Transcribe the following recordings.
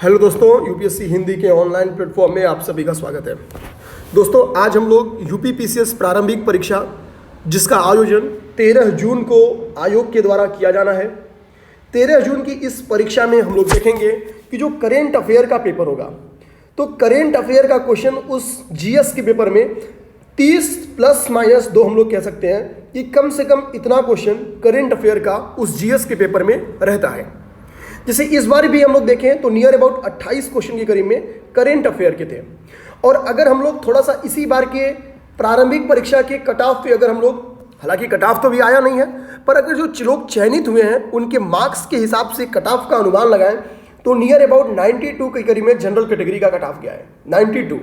Hello दोस्तों, UPSC Hindi के online platform में आप सभी का स्वागत है। दोस्तों, आज हम लोग यूपी पीसीएस प्रारंभिक परीक्षा जिसका आयोजन 13 जून को आयोग के द्वारा किया जाना है। 13 जून की इस परीक्षा में हम लोग देखेंगे कि जो करेंट अफेयर का पेपर होगा, तो करेंट अफेयर का क्वेश्चन उस जीएस के पेपर में 30 ± 2 हम लोग कह सकते हैं कि कम से कम इतना क्वेश्चन करेंट अफेयर का उस जीएस के पेपर में रहता है। जैसे इस बार भी हम लोग देखें तो नियर अबाउट 28 क्वेश्चन के करीब में करेंट अफेयर के थे। और अगर हम लोग थोड़ा सा इसी बार के प्रारंभिक परीक्षा के कट ऑफ पे अगर हम लोग, हालांकि कट ऑफ तो भी आया नहीं है, पर अगर जो लोग चयनित हुए हैं उनके मार्क्स के हिसाब से कट ऑफ का अनुमान लगाएं तो नियर अबाउट 92 के करीब में जनरल कैटेगरी का कट ऑफ गया है। 92।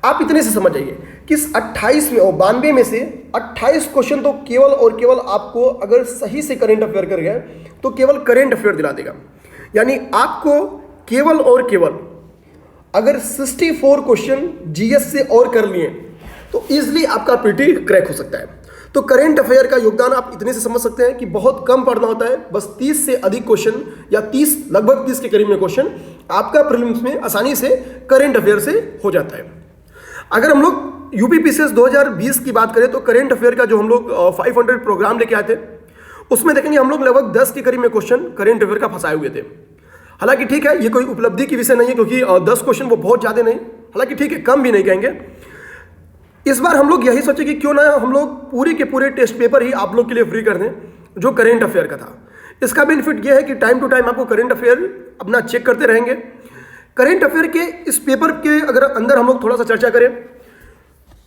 आप इतने से समझ जाइए कि इस 28 में और 92 में से 28 क्वेश्चन तो केवल और केवल आपको अगर सही से करेंट अफेयर कर गए तो केवल करेंट अफेयर दिला देगा। यानी आपको केवल और केवल अगर 64 क्वेश्चन जीएस से और कर लिए तो इजीली आपका पीटी क्रैक हो सकता है। तो करेंट अफेयर का योगदान आप इतने से समझ सकते हैं कि बहुत कम पढ़ना होता है, बस 30 से अधिक क्वेश्चन या 30 लगभग 30 के करीब में क्वेश्चन आपका प्रीलिम्स में आसानी से करेंट अफेयर से हो जाता है। अगर हम लोग यूपी पीसीएस 2020 की बात करें तो करेंट अफेयर का जो हम लोग 500 प्रोग्राम लेके आए थे उसमें देखेंगे हम लोग लगभग 10 के करीब में क्वेश्चन करेंट अफेयर का फंसाए हुए थे। हालांकि ठीक है, ये कोई उपलब्धि की विषय नहीं है क्योंकि 10 क्वेश्चन वो बहुत ज़्यादा नहीं, हालांकि ठीक है, कम भी नहीं कहेंगे। इस बार हम लोग यही सोचे कि क्यों ना हम लोग पूरे के पूरे टेस्ट पेपर ही आप लोग के लिए फ्री कर दें जो करेंट अफेयर का था। इसका बेनिफिट यह है कि टाइम टू टाइम आपको करेंट अफेयर अपना चेक करते रहेंगे। करेंट अफेयर के इस पेपर के अगर अंदर हम लोग थोड़ा सा चर्चा करें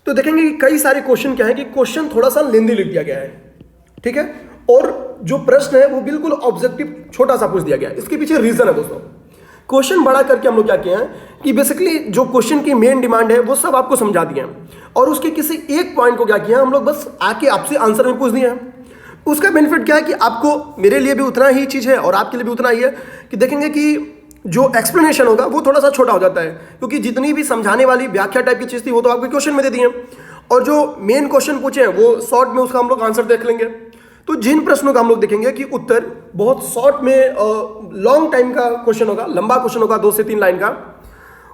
तो देखेंगे कि कई सारे क्वेश्चन क्या है कि क्वेश्चन थोड़ा सा लेंदी लिख दिया गया है, ठीक है, और जो प्रश्न है वो बिल्कुल ऑब्जेक्टिव छोटा सा पूछ दिया गया है। इसके पीछे रीजन है दोस्तों। क्वेश्चन बड़ा करके हम लोग क्या किए हैं कि बेसिकली जो क्वेश्चन की मेन डिमांड है वो सब आपको समझा दिए हैं और उसके किसी एक पॉइंट को क्या किया हम लोग बस आके आपसे आंसर में पूछ दिए हैं। उसका बेनिफिट क्या है कि आपको, मेरे लिए भी उतना ही चीज़ है और आपके लिए भी उतना ही है कि देखेंगे कि जो एक्सप्लेनेशन होगा वो थोड़ा सा छोटा हो जाता है क्योंकि जितनी भी समझाने वाली व्याख्या टाइप की चीज़ थी वो तो आपके क्वेश्चन में दे दी है और जो मेन क्वेश्चन पूछे हैं वो शॉर्ट में उसका हम लोग आंसर देख लेंगे। तो जिन प्रश्नों का हम लोग देखेंगे कि उत्तर बहुत शॉर्ट में लॉन्ग टाइम का क्वेश्चन होगा, लंबा क्वेश्चन होगा 2 से 3 लाइन का,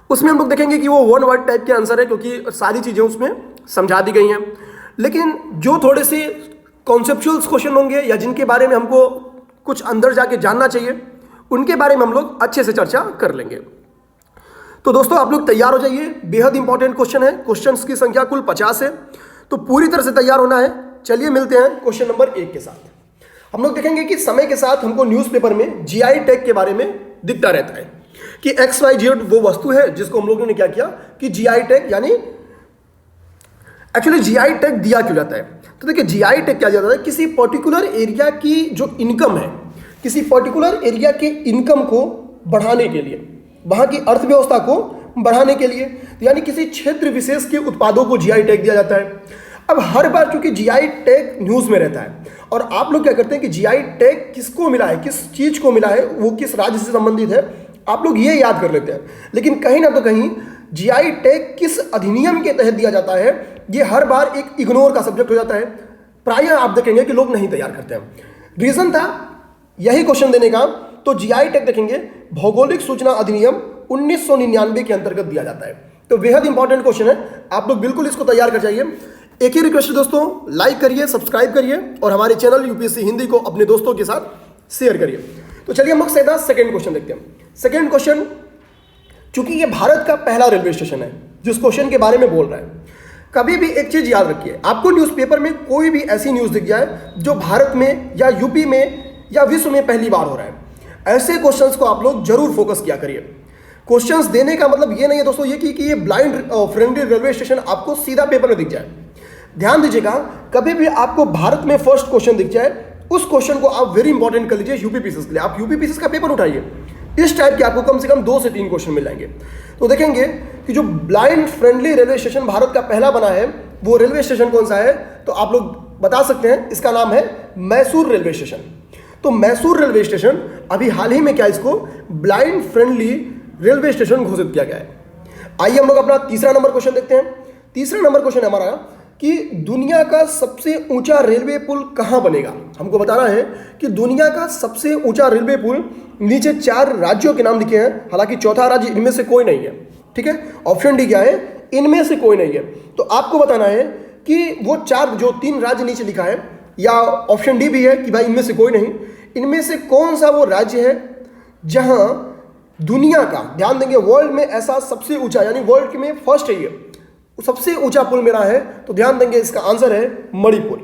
उसमें हम लोग देखेंगे कि वो 1 वर्ड टाइप के आंसर है क्योंकि सारी चीज़ें उसमें समझा दी गई हैं। लेकिन जो थोड़े से कॉन्सेप्चुअल्स क्वेश्चन होंगे या जिनके बारे में हमको कुछ अंदर जाके जानना चाहिए उनके बारे में हम लोग अच्छे से चर्चा कर लेंगे। तो दोस्तों आप लोग तैयार हो जाइए, बेहद इंपॉर्टेंट क्वेश्चन है। क्वेश्चंस की संख्या कुल 50 है, तो पूरी तरह से तैयार होना है। चलिए मिलते हैं क्वेश्चन नंबर 1 के साथ। हम लोग देखेंगे कि समय के साथ हमको न्यूज़पेपर में जीआई टैग के बारे में दिखता रहता है कि XYZ वो वस्तु है जिसको हम लोगों ने क्या किया कि जीआई टैग, यानी एक्चुअली जीआई टैग दिया क्यों जाता है। तो देखिए जीआई टैग क्या दिया जाता है, किसी पर्टिकुलर एरिया की जो इनकम है, किसी पर्टिकुलर एरिया के इनकम को बढ़ाने के लिए, वहाँ की अर्थव्यवस्था को बढ़ाने के लिए, यानी किसी क्षेत्र विशेष के उत्पादों को जीआई टैग दिया जाता है। अब हर बार चूंकि जीआई टैग न्यूज़ में रहता है और आप लोग क्या करते हैं कि जीआई टैग किसको मिला है, किस चीज़ को मिला है, वो किस राज्य से संबंधित है, आप लोग ये याद कर लेते हैं। लेकिन कहीं ना तो कहीं जीआई टैग किस अधिनियम के तहत दिया जाता है ये हर बार एक इग्नोर का सब्जेक्ट हो जाता है। प्रायः आप देखेंगे कि लोग नहीं तैयार करते हैं। रीज़न था यही क्वेश्चन देने का, तो जीआई टैग देखेंगे भौगोलिक सूचना अधिनियम 1999 के अंतर्गत दिया जाता है। तो बेहद इंपॉर्टेंट क्वेश्चन है, आप लोग बिल्कुल इसको तैयार कर जाइए। एक ही रिक्वेस्ट है दोस्तों, लाइक करिए, सब्सक्राइब करिए और हमारे चैनल यूपीएससी हिंदी को अपने दोस्तों के साथ शेयर करिए। तो चलिए हम लोग सीधा सेकंड क्वेश्चन देखते हैं। सेकंड क्वेश्चन, चूंकि ये भारत का पहला रेलवे स्टेशन है जिस क्वेश्चन के बारे में बोल रहा है, कभी भी एक चीज याद रखिए, आपको न्यूज़पेपर में कोई भी ऐसी न्यूज़ दिख जाए जो भारत में या यूपी में या विश्व में पहली बार हो रहा है, ऐसे क्वेश्चंस को आप लोग जरूर फोकस किया करिए। क्वेश्चंस देने का मतलब ये नहीं है दोस्तों ये कि ये ब्लाइंड फ्रेंडली रेलवे स्टेशन आपको सीधा पेपर में दिख जाए। ध्यान दीजिएगा, कभी भी आपको भारत में फर्स्ट क्वेश्चन दिख जाए उस क्वेश्चन को आप वेरी इंपॉर्टेंट कर लीजिए यूपी पीसीएस के लिए। आप यूपी पीसीएस का पेपर उठाइए, इस टाइप के आपको कम से कम 2 से 3 क्वेश्चन मिल जाएंगे। तो देखेंगे कि जो blind friendly railway station Bharat का पहला बना है वो रेलवे स्टेशन कौन सा है, तो आप लोग बता सकते हैं, इसका नाम है मैसूर रेलवे स्टेशन। तो मैसूर रेलवे स्टेशन अभी हाल ही में क्या इसको ब्लाइंड फ्रेंडली रेलवे स्टेशन घोषित किया गया है। आइए हम लोग अपना तीसरा नंबर क्वेश्चन देखते हैं। तीसरा नंबर क्वेश्चन हमारा कि दुनिया का सबसे ऊंचा रेलवे पुल कहाँ बनेगा। हमको बताना है कि दुनिया का सबसे ऊंचा रेलवे पुल, नीचे 4 राज्यों के नाम लिखे हैं, हालांकि चौथा राज्य इनमें से कोई नहीं है। ठीक है, ऑप्शन डी क्या है, इनमें से कोई नहीं है। तो आपको बताना है कि वो 4 जो 3 राज्य नीचे लिखा है, या ऑप्शन डी भी है कि भाई इनमें से कोई नहीं, इनमें से कौन सा वो राज्य है जहां दुनिया का, ध्यान देंगे, वर्ल्ड में ऐसा सबसे ऊंचा, यानी वर्ल्ड में फर्स्ट है ये, सबसे ऊंचा पुल मेरा है। तो ध्यान देंगे इसका आंसर है मणिपुर।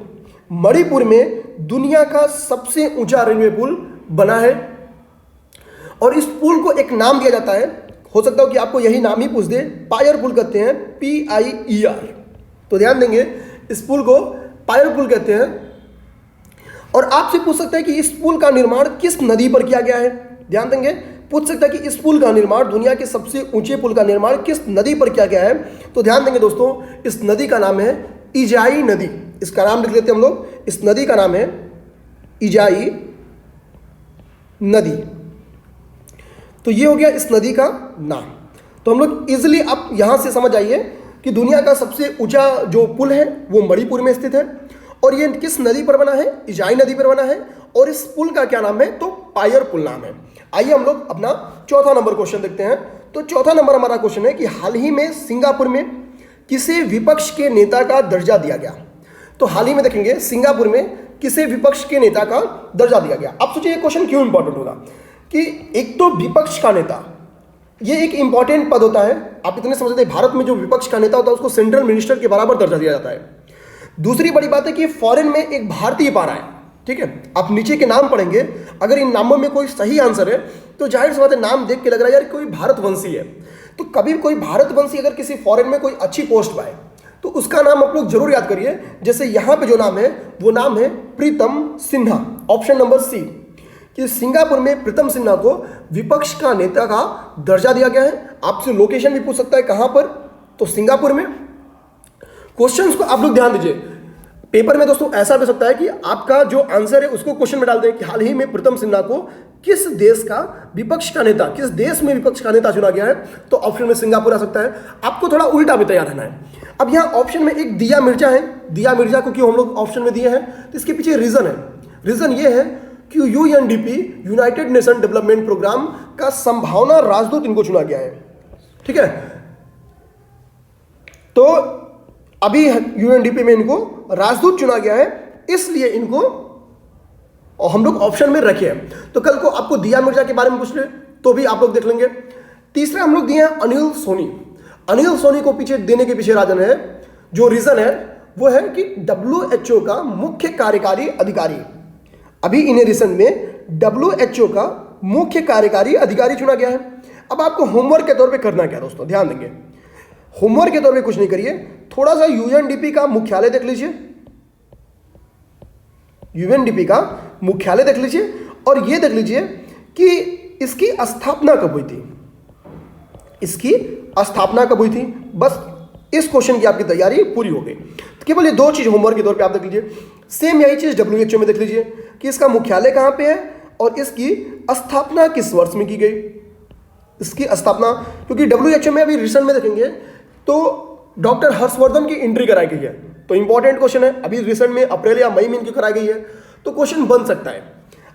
मणिपुर में दुनिया का सबसे ऊंचा रेलवे पुल बना है और इस पुल को एक नाम दिया जाता है, हो सकता हो कि आपको यही नाम ही पूछ दे, पायर पुल कहते हैं, PIER। तो ध्यान देंगे इस पुल को पायर पुल कहते हैं। और आपसे पूछ सकता है कि इस पुल का निर्माण किस नदी पर किया गया है। ध्यान देंगे, पूछ सकता है कि इस पुल का निर्माण, दुनिया के सबसे ऊंचे पुल का निर्माण किस नदी पर किया गया है। तो ध्यान देंगे दोस्तों, इस नदी का नाम है इजाई नदी। इसका नाम लिख लेते हैं हम लोग, इस नदी का नाम है इजाई नदी। तो ये हो गया इस नदी का नाम। तो हम लोग इजिली आप यहां से समझ आइए कि दुनिया का सबसे ऊंचा जो पुल है वो मणिपुर में स्थित है और ये किस नदी पर बना है, इजाई नदी पर बना है। और इस पुल का क्या नाम है, तो पायर पुल नाम है। आइए हम लोग अपना चौथा नंबर क्वेश्चन देखते हैं। तो चौथा नंबर हमारा क्वेश्चन है कि हाल ही में सिंगापुर में किसे विपक्ष के नेता का दर्जा दिया गया। तो हाल ही में देखेंगे सिंगापुर में किसे विपक्ष के नेता का दर्जा दिया गया। अब सोचिए क्वेश्चन क्यों इंपॉर्टेंट होगा कि एक तो विपक्ष का नेता, ये एक इंपॉर्टेंट पद होता है। आप इतने समझते हैं, भारत में जो विपक्ष का नेता होता है उसको सेंट्रल मिनिस्टर के बराबर दर्जा दिया जाता है। दूसरी बड़ी बात है कि फॉरेन में एक भारतीय पा रहा है। ठीक है, आप नीचे के नाम पढ़ेंगे, अगर इन नामों में कोई सही आंसर है तो जाहिर सी बात है नाम देख के लग रहा है यार कोई भारतवंशी है। तो कभी कोई भारतवंशी अगर किसी फॉरेन में कोई अच्छी पोस्ट पाए तो उसका नाम आप लोग जरूर याद करिए। जैसे यहाँ पे जो नाम है वो नाम है प्रीतम सिन्हा, ऑप्शन नंबर सी, कि सिंगापुर में प्रीतम सिन्हा को विपक्ष का नेता का दर्जा दिया गया है। आपसे लोकेशन भी पूछ सकता है कहाँ पर, तो सिंगापुर में। क्वेश्चंस को आप लोग ध्यान दीजिए, पेपर में दोस्तों ऐसा भी सकता है कि आपका जो आंसर है उसको क्वेश्चन में डाल दें कि हाल ही में प्रीतम सिन्हा को किस देश का विपक्ष का नेता, किस देश में विपक्ष का नेता चुना गया है। तो ऑप्शन में सिंगापुर आ सकता है। आपको थोड़ा उल्टा भी तैयार रहना है। अब यहाँ ऑप्शन में एक दिया मिर्जा है। दिया मिर्जा को क्यों हम लोग ऑप्शन में दिए हैं, तो इसके पीछे रीजन है। रीजन ये है कि UNDP, United Nation Development Programme का संभावना राजदूत इनको चुना गया है। ठीक है, तो अभी UNDP में इनको राजदूत चुना गया है, इसलिए इनको और हम लोग ऑप्शन में रखे हैं। तो कल को आपको दिया मिर्जा के बारे में पूछ ले तो भी आप लोग देख लेंगे। तीसरा हम लोग दिए हैं अनिल सोनी। अनिल सोनी को पीछे देने के पीछे राजन है, जो रीजन है वो है कि WHO का मुख्य कार्यकारी अधिकारी, अभी इन्हें रिसेंट में WHO का मुख्य कार्यकारी अधिकारी चुना गया है। अब आपको होमवर्क के तौर पे करना क्या दोस्तों, ध्यान देंगे, होमवर्क के तौर पे कुछ नहीं करिए, थोड़ा सा UNDP का मुख्यालय देख लीजिए, UNDP का मुख्यालय देख लीजिए और ये देख लीजिए कि इसकी स्थापना कब हुई थी, इसकी स्थापना कब हुई थी। बस इस क्वेश्चन की आपकी तैयारी पूरी हो गई। तो केवल ये 2 चीज होमवर्क के तौर पे आप देख लीजिए। सेम यही चीज WHO में देख लीजिए कि इसका मुख्यालय कहां पे है और इसकी स्थापना किस वर्ष में की गई, इसकी स्थापना। क्योंकि WHO में अभी रिसेंट में देखेंगे तो डॉक्टर हर्षवर्धन की एंट्री कराई गई है, तो इंपॉर्टेंट क्वेश्चन है। अभी रिसेंट में अप्रैल या मई में इनकी कराई गई है, तो क्वेश्चन बन सकता है।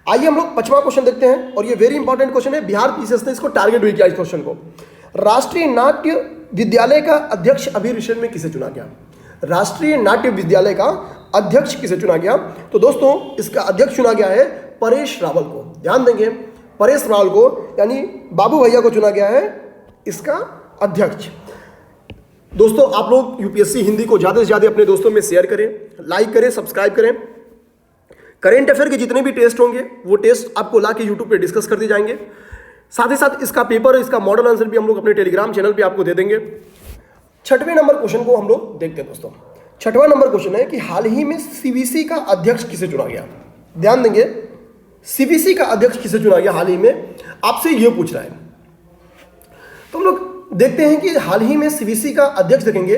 आइए हम लोग 5वां क्वेश्चन देखते हैं और ये वेरी इंपॉर्टेंट क्वेश्चन है। बिहार PCS ने इसको टारगेट भी किया इस क्वेश्चन को। राष्ट्रीय नाट्य विद्यालय का अध्यक्ष अभी रिसेंट में किसे चुना गया, राष्ट्रीय नाट्य विद्यालय का अध्यक्ष किसे चुना गया। तो दोस्तों इसका अध्यक्ष चुना गया है परेश रावल को। ध्यान देंगे, परेश रावल को यानी बाबू भैया को चुना गया है इसका अध्यक्ष। दोस्तों आप लोग UPSC हिंदी को ज़्यादा से ज़्यादा अपने दोस्तों में शेयर करें, लाइक करें, सब्सक्राइब करें। करेंट अफेयर के जितने भी टेस्ट होंगे वो टेस्ट आपको ला के यूट्यूब पर डिस्कस कर दिए जाएंगे। साथ ही साथ इसका पेपर, इसका मॉडल आंसर भी हम लोग अपने टेलीग्राम चैनल पे आपको दे देंगे। 6वें नंबर क्वेश्चन को हम लोग देखते हैं दोस्तों। 6वां नंबर क्वेश्चन है कि हाल ही में CBC का अध्यक्ष किसे चुना गया। ध्यान देंगे, CBC का अध्यक्ष किसे चुना गया हाल ही में, आपसे यह पूछ रहा है। तो हम लोग देखते हैं कि हाल ही में CBC का अध्यक्ष देखेंगे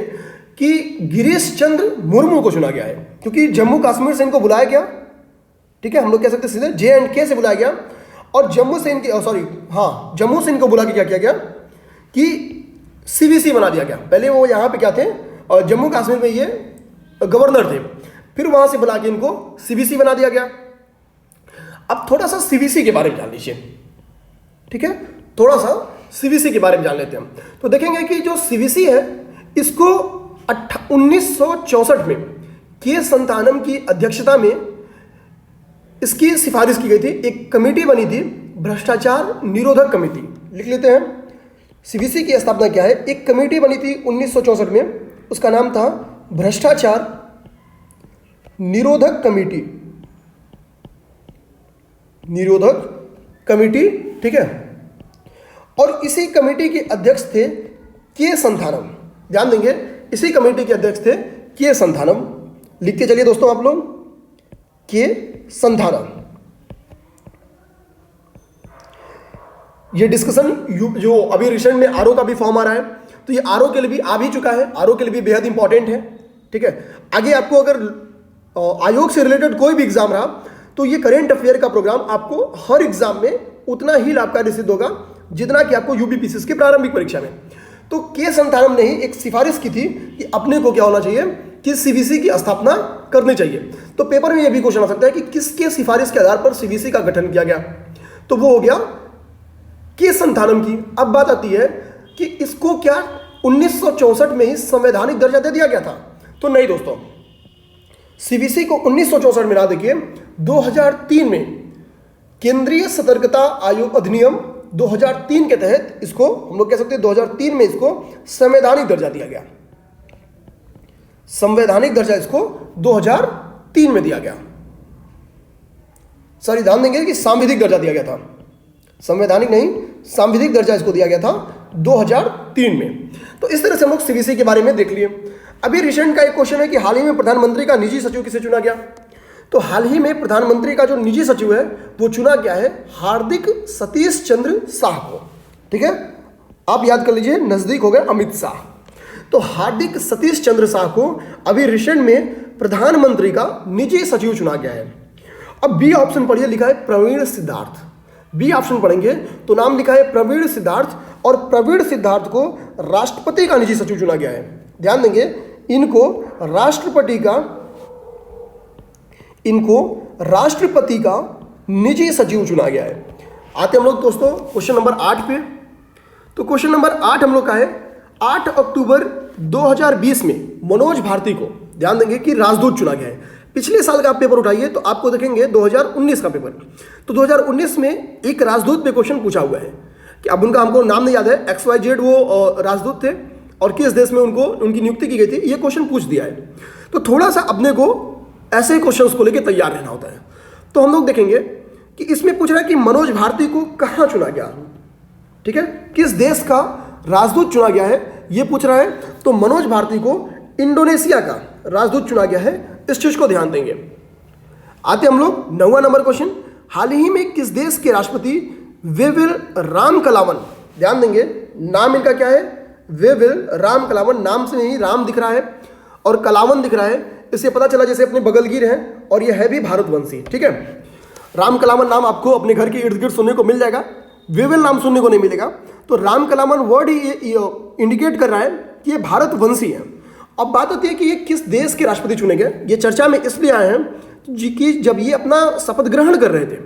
कि गिरीश चंद्र मुर्मू को चुना गया है, क्योंकि जम्मू कश्मीर से इनको बुलाया गया। ठीक है, हम लोग कह सकते हैं सीधे J&K से बुलाया गया और जम्मू से इनको बुला के क्या किया गया कि CBC बना दिया गया। पहले वो यहाँ पे क्या थे और जम्मू कश्मीर में ये गवर्नर थे। फिर वहां से बुला के इनको सीबीसी बना दिया गया। अब थोड़ा सा सीबीसी के बारे में जान लीजिए, ठीक है, थोड़ा सा सीबीसी के बारे में जान लेते हैं। तो देखेंगे कि जो सीबीसी है इसको 1964 में के संतानम की अध्यक्षता में इसकी सिफारिश की गई थी। एक कमेटी बनी थी, भ्रष्टाचार निरोधक कमेटी, लिख लेते हैं। सीबीसी की स्थापना क्या है, एक कमेटी बनी थी 1964 में, उसका नाम था भ्रष्टाचार निरोधक कमेटी, निरोधक कमेटी, ठीक है। और इसी कमेटी के अध्यक्ष थे के संथानम, ध्यान देंगे, इसी कमेटी के अध्यक्ष थे के संथानम। लिखते चलिए दोस्तों आप लोग, के संथानम। ये डिस्कशन जो अभी रिसेंट में आरओ का भी फॉर्म आ रहा है, तो ये आरओ के लिए भी आ भी चुका है, आरओ के लिए भी बेहद इंपॉर्टेंट है, ठीक है। आगे आपको अगर आयोग से रिलेटेड कोई भी एग्जाम रहा तो ये करंट अफेयर का प्रोग्राम आपको हर एग्जाम में उतना ही लाभकारी सिद्ध होगा जितना कि आपको यूपीपीसीएस की प्रारंभिक परीक्षा में। तो के संथानम ने ही एक सिफारिश की थी कि अपने को क्या होना चाहिए कि सीबीसी की स्थापना करनी चाहिए। तो पेपर में यह भी क्वेश्चन आ सकता है कि किसके सिफारिश के आधार पर सीबीसी का गठन किया गया, तो वो हो गया के संथानम की। अब बात आती है कि इसको क्या 1964 में ही संवैधानिक दर्जा दे दिया गया था, तो नहीं दोस्तों, सीबीसी को 1964 में ना देखिए, 2003 में केंद्रीय सतर्कता आयोग अधिनियम 2003 के तहत इसको हम लोग कह सकते हैं 2003 में इसको संवैधानिक दर्जा दिया गया। संवैधानिक दर्जा इसको 2003 में दिया गया। सॉरी, ध्यान देंगे कि सांविधिक दर्जा दिया गया था, संवैधानिक नहीं, सांविधिक दर्जा इसको दिया गया था 2003 में। तो इस तरह से हम लोग सीबीसी के बारे में देख लिए। अभी रिसेंट का एक क्वेश्चन है कि हाल ही में प्रधानमंत्री का निजी सचिव किसे चुना गया। तो हाल ही में प्रधानमंत्री का जो निजी सचिव है वो चुना गया है हार्दिक सतीश चंद्र शाह को, ठीक है। आप याद कर लीजिए, नजदीक हो गए अमित शाह। तो हार्दिक सतीश चंद्र शाह को अभी रिसेंट में प्रधानमंत्री का निजी सचिव चुना गया है। अब बी ऑप्शन पढ़िए, लिखा है प्रवीण सिद्धार्थ। बी ऑप्शन पढ़ेंगे तो नाम लिखा है प्रवीण सिद्धार्थ, और प्रवीण सिद्धार्थ को राष्ट्रपति का निजी सचिव चुना गया है। ध्यान देंगे, इनको राष्ट्रपति का निजी सचिव चुना गया है। आते हम लोग दोस्तों क्वेश्चन नंबर 8 पे। तो क्वेश्चन नंबर 8 हम लोग का है 8 अक्टूबर 2020 में मनोज भारती को, ध्यान देंगे, कि राजदूत चुना गया है। पिछले साल का आप पेपर उठाइए तो आपको देखेंगे 2019 का पेपर। तो 2019 में एक राजदूत पे क्वेश्चन पूछा हुआ है कि अब उनका हमको नाम नहीं याद है, XYZ वो राजदूत थे और किस देश में उनकी नियुक्ति की गई थी, ये क्वेश्चन पूछ दिया है। तो थोड़ा सा अपने को ऐसे क्वेश्चंस को लेकर तैयार रहना होता है। तो हम लोग देखेंगे कि इसमें पूछ रहा है कि मनोज भारती को कहाँ चुना गया, ठीक है, किस देश का राजदूत चुना गया है, ये पूछ रहा है। तो मनोज भारती को इंडोनेशिया का राजदूत चुना गया है, इस चीज को ध्यान देंगे। आते हम लोग 9वां नंबर क्वेश्चन, हाल ही में किस देश के राष्ट्रपति वेविल रामकलावन, ध्यान देंगे, नाम इनका क्या है, वेविल रामकलावन। नाम से ही राम दिख रहा है और कलावन दिख रहा है, इससे पता चला जैसे अपने बगलगीर हैं और ये है भी भारतवंशी, ठीक है। रामकलावन नाम आपको अपने घर के इर्द गिर्द सुनने को मिल जाएगा, वेविल नाम सुनने को नहीं मिलेगा। तो रामकलावन वर्ड ही इंडिकेट कर रहा है कि ये भारतवंशी है। अब बात होती है कि ये किस देश के राष्ट्रपति चुने गए। ये चर्चा में इसलिए आए हैं कि जब ये अपना शपथ ग्रहण कर रहे थे,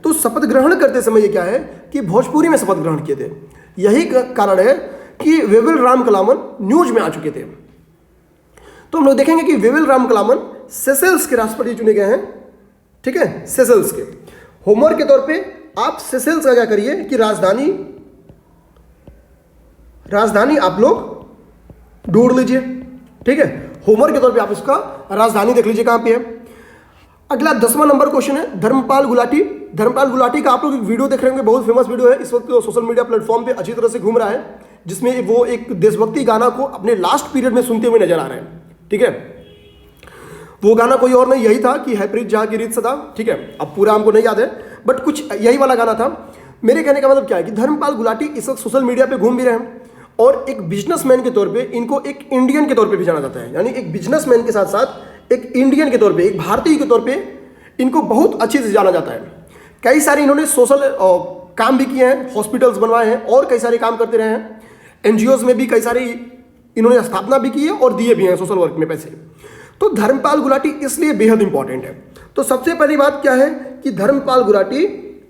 तो शपथ ग्रहण करते समय ये क्या है कि भोजपुरी में शपथ ग्रहण किए थे। यही कारण है कि वेविल रामकलावन न्यूज में आ चुके थे। तो हम लोग देखेंगे कि वेविल रामकलावन सेशेल्स के राष्ट्रपति चुने गए हैं, ठीक है, सेशेल्स के। होमवर्क के तौर पे आप सेशेल्स का क्या करिए कि राजधानी आप लोग ढूंढ लीजिए, ठीक है। होमवर्क के तौर पे आप इसका राजधानी देख लीजिए कहां पे है। अगला 10वां नंबर क्वेश्चन है धर्मपाल गुलाटी। धर्मपाल गुलाटी का आप लोग एक वीडियो देख रहे होंगे, बहुत फेमस वीडियो है, इस वक्त सोशल मीडिया प्लेटफॉर्म पे अच्छी तरह से घूम रहा है, जिसमें वो एक देशभक्ति गाना को अपने लास्ट पीरियड में सुनते हुए नजर आ रहे हैं, ठीक है। वो गाना कोई और नहीं, यही था कि है प्रीत जहां की रीत सदा, ठीक है। अब पूरा हमको नहीं याद है, बट कुछ यही वाला गाना था। मेरे कहने का मतलब क्या है कि धर्मपाल गुलाटी इस वक्त सोशल मीडिया पे घूम भी रहे हैं और एक बिजनेसमैन के तौर पे इनको एक इंडियन के तौर पे भी जाना जाता है। यानी एक बिजनेसमैन के साथ साथ एक इंडियन के तौर पे, एक भारतीय के तौर पे इनको बहुत अच्छे से जाना जाता है। कई सारे इन्होंने सोशल काम भी किए हैं, हॉस्पिटल्स बनवाए हैं और कई सारे काम करते रहे हैं। NGOs में भी कई सारी इन्होंने स्थापना भी की है और दिए भी हैं सोशल वर्क में पैसे। तो धर्मपाल गुलाटी इसलिए बेहद इंपॉर्टेंट है। तो सबसे पहली बात क्या है कि धर्मपाल गुलाटी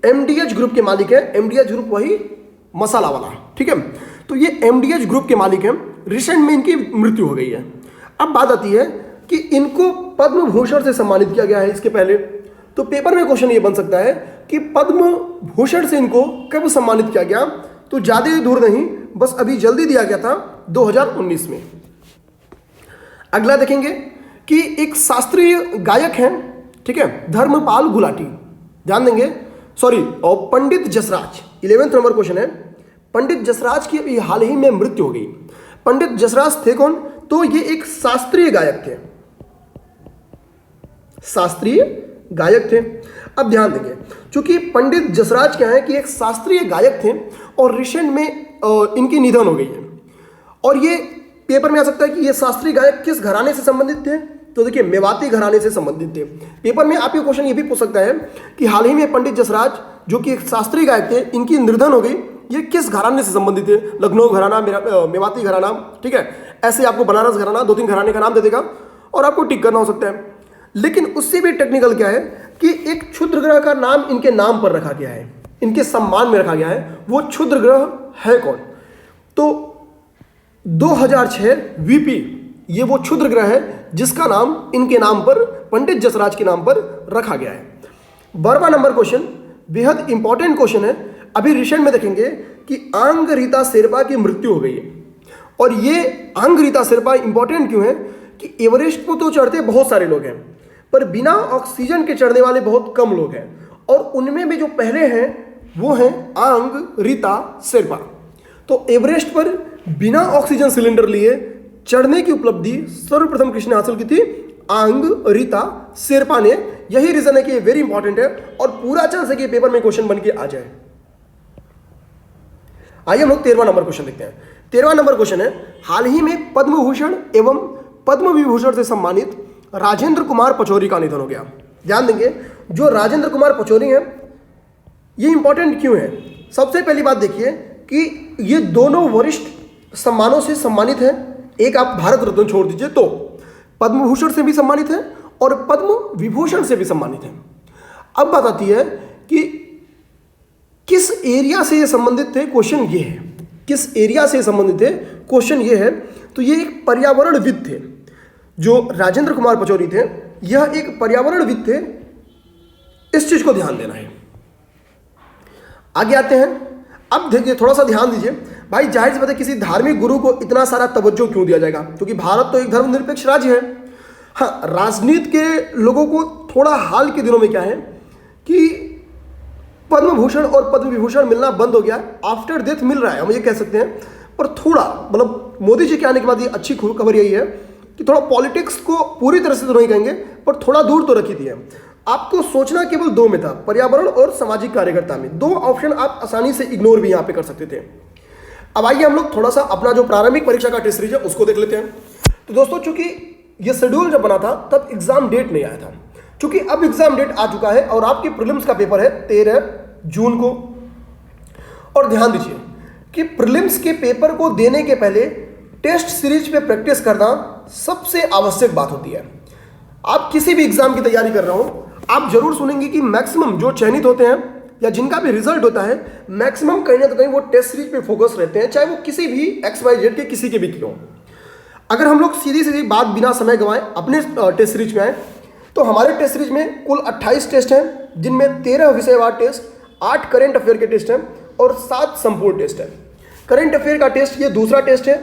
एमडीएच ग्रुप के मालिक है। एमडीएच ग्रुप वही मसाला वाला, ठीक है। तो ये एमडीएच ग्रुप के मालिक हैं। रिसेंट में इनकी मृत्यु हो गई है। अब बात आती है कि इनको पद्म भूषण से सम्मानित किया गया है इसके पहले। तो पेपर में क्वेश्चन ये बन सकता है कि पद्म भूषण से इनको कब सम्मानित किया गया। तो ज़्यादा दूर नहीं, बस अभी जल्दी दिया गया था 2019 में। अगला देखेंगे कि एक शास्त्रीय गायक हैं, ठीक है, धर्मपाल गुलाटी, ध्यान देंगे, सॉरी, और Pandit Jasraj, 11th number question है। पंडित जसराज की अभी हाल ही में मृत्यु हो गई। पंडित जसराज थे कौन? तो ये एक शास्त्रीय गायक थे, शास्त्रीय गायक थे। अब ध्यान देंगे, क्योंकि पंडित जसराज क्या है कि एक शास्त्रीय गायक थे और रिसेंट में इनकी निधन हो गई है। और ये पेपर में आ सकता है कि ये शास्त्रीय गायक किस घराने से संबंधित थे। तो देखिए, मेवाती घराने से संबंधित थे। पेपर में आपके क्वेश्चन ये भी पूछ सकता है कि हाल ही में पंडित जसराज जो कि एक शास्त्रीय गायक थे, इनकी निधन हो गई, ये किस घराने से संबंधित थे। लखनऊ घराना, मेवाती घराना, ठीक है, ऐसे आपको बनारस घराना, 2-3 घराने का नाम दे देगा और आपको टिक करना हो सकता है। लेकिन उससे भी टेक्निकल क्या है कि एक क्षुद्र ग्रह का नाम इनके नाम पर रखा गया है, इनके सम्मान में रखा गया है। वो क्षुद्र ग्रह है कौन? तो 2006 वीपी, ये वो क्षुद्र ग्रह है जिसका नाम इनके नाम पर, पंडित जसराज के नाम पर रखा गया है। 12वां नंबर क्वेश्चन बेहद इंपॉर्टेंट क्वेश्चन है। अभी रिसेंट में देखेंगे कि आंग रीता शेरपा की मृत्यु हो गई है। और ये आंग रीता शेरपा इंपॉर्टेंट क्यों है कि एवरेस्ट को तो चढ़ते बहुत सारे लोग हैं, पर बिना ऑक्सीजन के चढ़ने वाले बहुत कम लोग हैं। और उनमें भी जो पहले हैं वो हैं आंग रीता शेरपा। तो एवरेस्ट पर बिना ऑक्सीजन सिलेंडर लिए चढ़ने की उपलब्धि सर्वप्रथम किसने हासिल की थी? आंग रीता शेरपा ने। यही रीजन है कि ये वेरी इंपॉर्टेंट है और पूरा चांस है कि पेपर में क्वेश्चन बन के आ जाए। आइए हम लोग 13वां नंबर क्वेश्चन देखते हैं। 13वां नंबर क्वेश्चन है, हाल ही में पद्म भूषण एवं पद्म विभूषण से सम्मानित राजेंद्र कुमार पचौरी का निधन हो गया। ध्यान देंगे, जो राजेंद्र कुमार पचौरी हैं, ये इंपॉर्टेंट क्यों है? सबसे पहली बात देखिए कि ये दोनों वरिष्ठ सम्मानों से सम्मानित हैं। एक आप भारत रत्न छोड़ दीजिए तो पद्म भूषण से भी सम्मानित है और पद्म विभूषण से भी सम्मानित है। अब बात आती है कि किस एरिया से ये संबंधित थे, क्वेश्चन ये है। किस एरिया से संबंधित थे, क्वेश्चन ये है। तो ये एक पर्यावरणविद थे, जो राजेंद्र कुमार पचौरी थे, यह एक पर्यावरणविद थे। इस चीज को ध्यान देना है। आगे आते हैं। अब देखिए, थोड़ा सा ध्यान दीजिए भाई, जाहिर सी बात है किसी धार्मिक गुरु को इतना सारा तवज्जो क्यों दिया जाएगा, क्योंकि भारत तो एक धर्मनिरपेक्ष राज्य है। हाँ, राजनीति के लोगों को थोड़ा हाल के दिनों में क्या है कि पद्म भूषण और पद्म विभूषण मिलना बंद हो गया, आफ्टर डेथ मिल रहा है, हम ये कह सकते हैं। पर थोड़ा, मतलब मोदी जी के आने के बाद ये अच्छी खबर यही है कि थोड़ा पॉलिटिक्स को पूरी तरह से तो नहीं कहेंगे, पर थोड़ा दूर तो रखी दी है। आपको सोचना केवल 2 में था, पर्यावरण और सामाजिक कार्यकर्ता में। 2 ऑप्शन आप आसानी से इग्नोर भी यहाँ पे कर सकते थे। अब आइए हम लोग थोड़ा सा अपना जो प्रारंभिक परीक्षा का टेस्ट सीरीज है उसको देख लेते हैं। तो दोस्तों, चूंकि ये शेड्यूल जब बना था तब एग्जाम डेट नहीं आया था, चूंकि अब एग्जाम डेट आ चुका है और आपके प्रीलिम्स का पेपर है 13 जून को। और ध्यान दीजिए कि प्रीलिम्स के पेपर को देने के पहले टेस्ट सीरीज पे प्रैक्टिस करना सबसे आवश्यक बात होती है। आप किसी भी एग्जाम की तैयारी कर रहे हो, आप जरूर सुनेंगे कि मैक्सिमम जो चयनित होते हैं या जिनका भी रिजल्ट होता है, मैक्सिमम कहीं ना कहीं वो टेस्ट सीरीज पे फोकस रहते हैं, चाहे वो किसी भी XYZ के किसी के भी क्यों। अगर हम लोग सीधी सीधी बात बिना समय गंवाए अपने टेस्ट सीरीज में आए, तो हमारे टेस्ट सीरीज में कुल 28 टेस्ट हैं, जिनमें 13 विषयवार टेस्ट, 8 करेंट अफेयर के टेस्ट हैं और 7 संपूर्ण टेस्ट हैं। करेंट अफेयर का टेस्ट ये दूसरा टेस्ट है,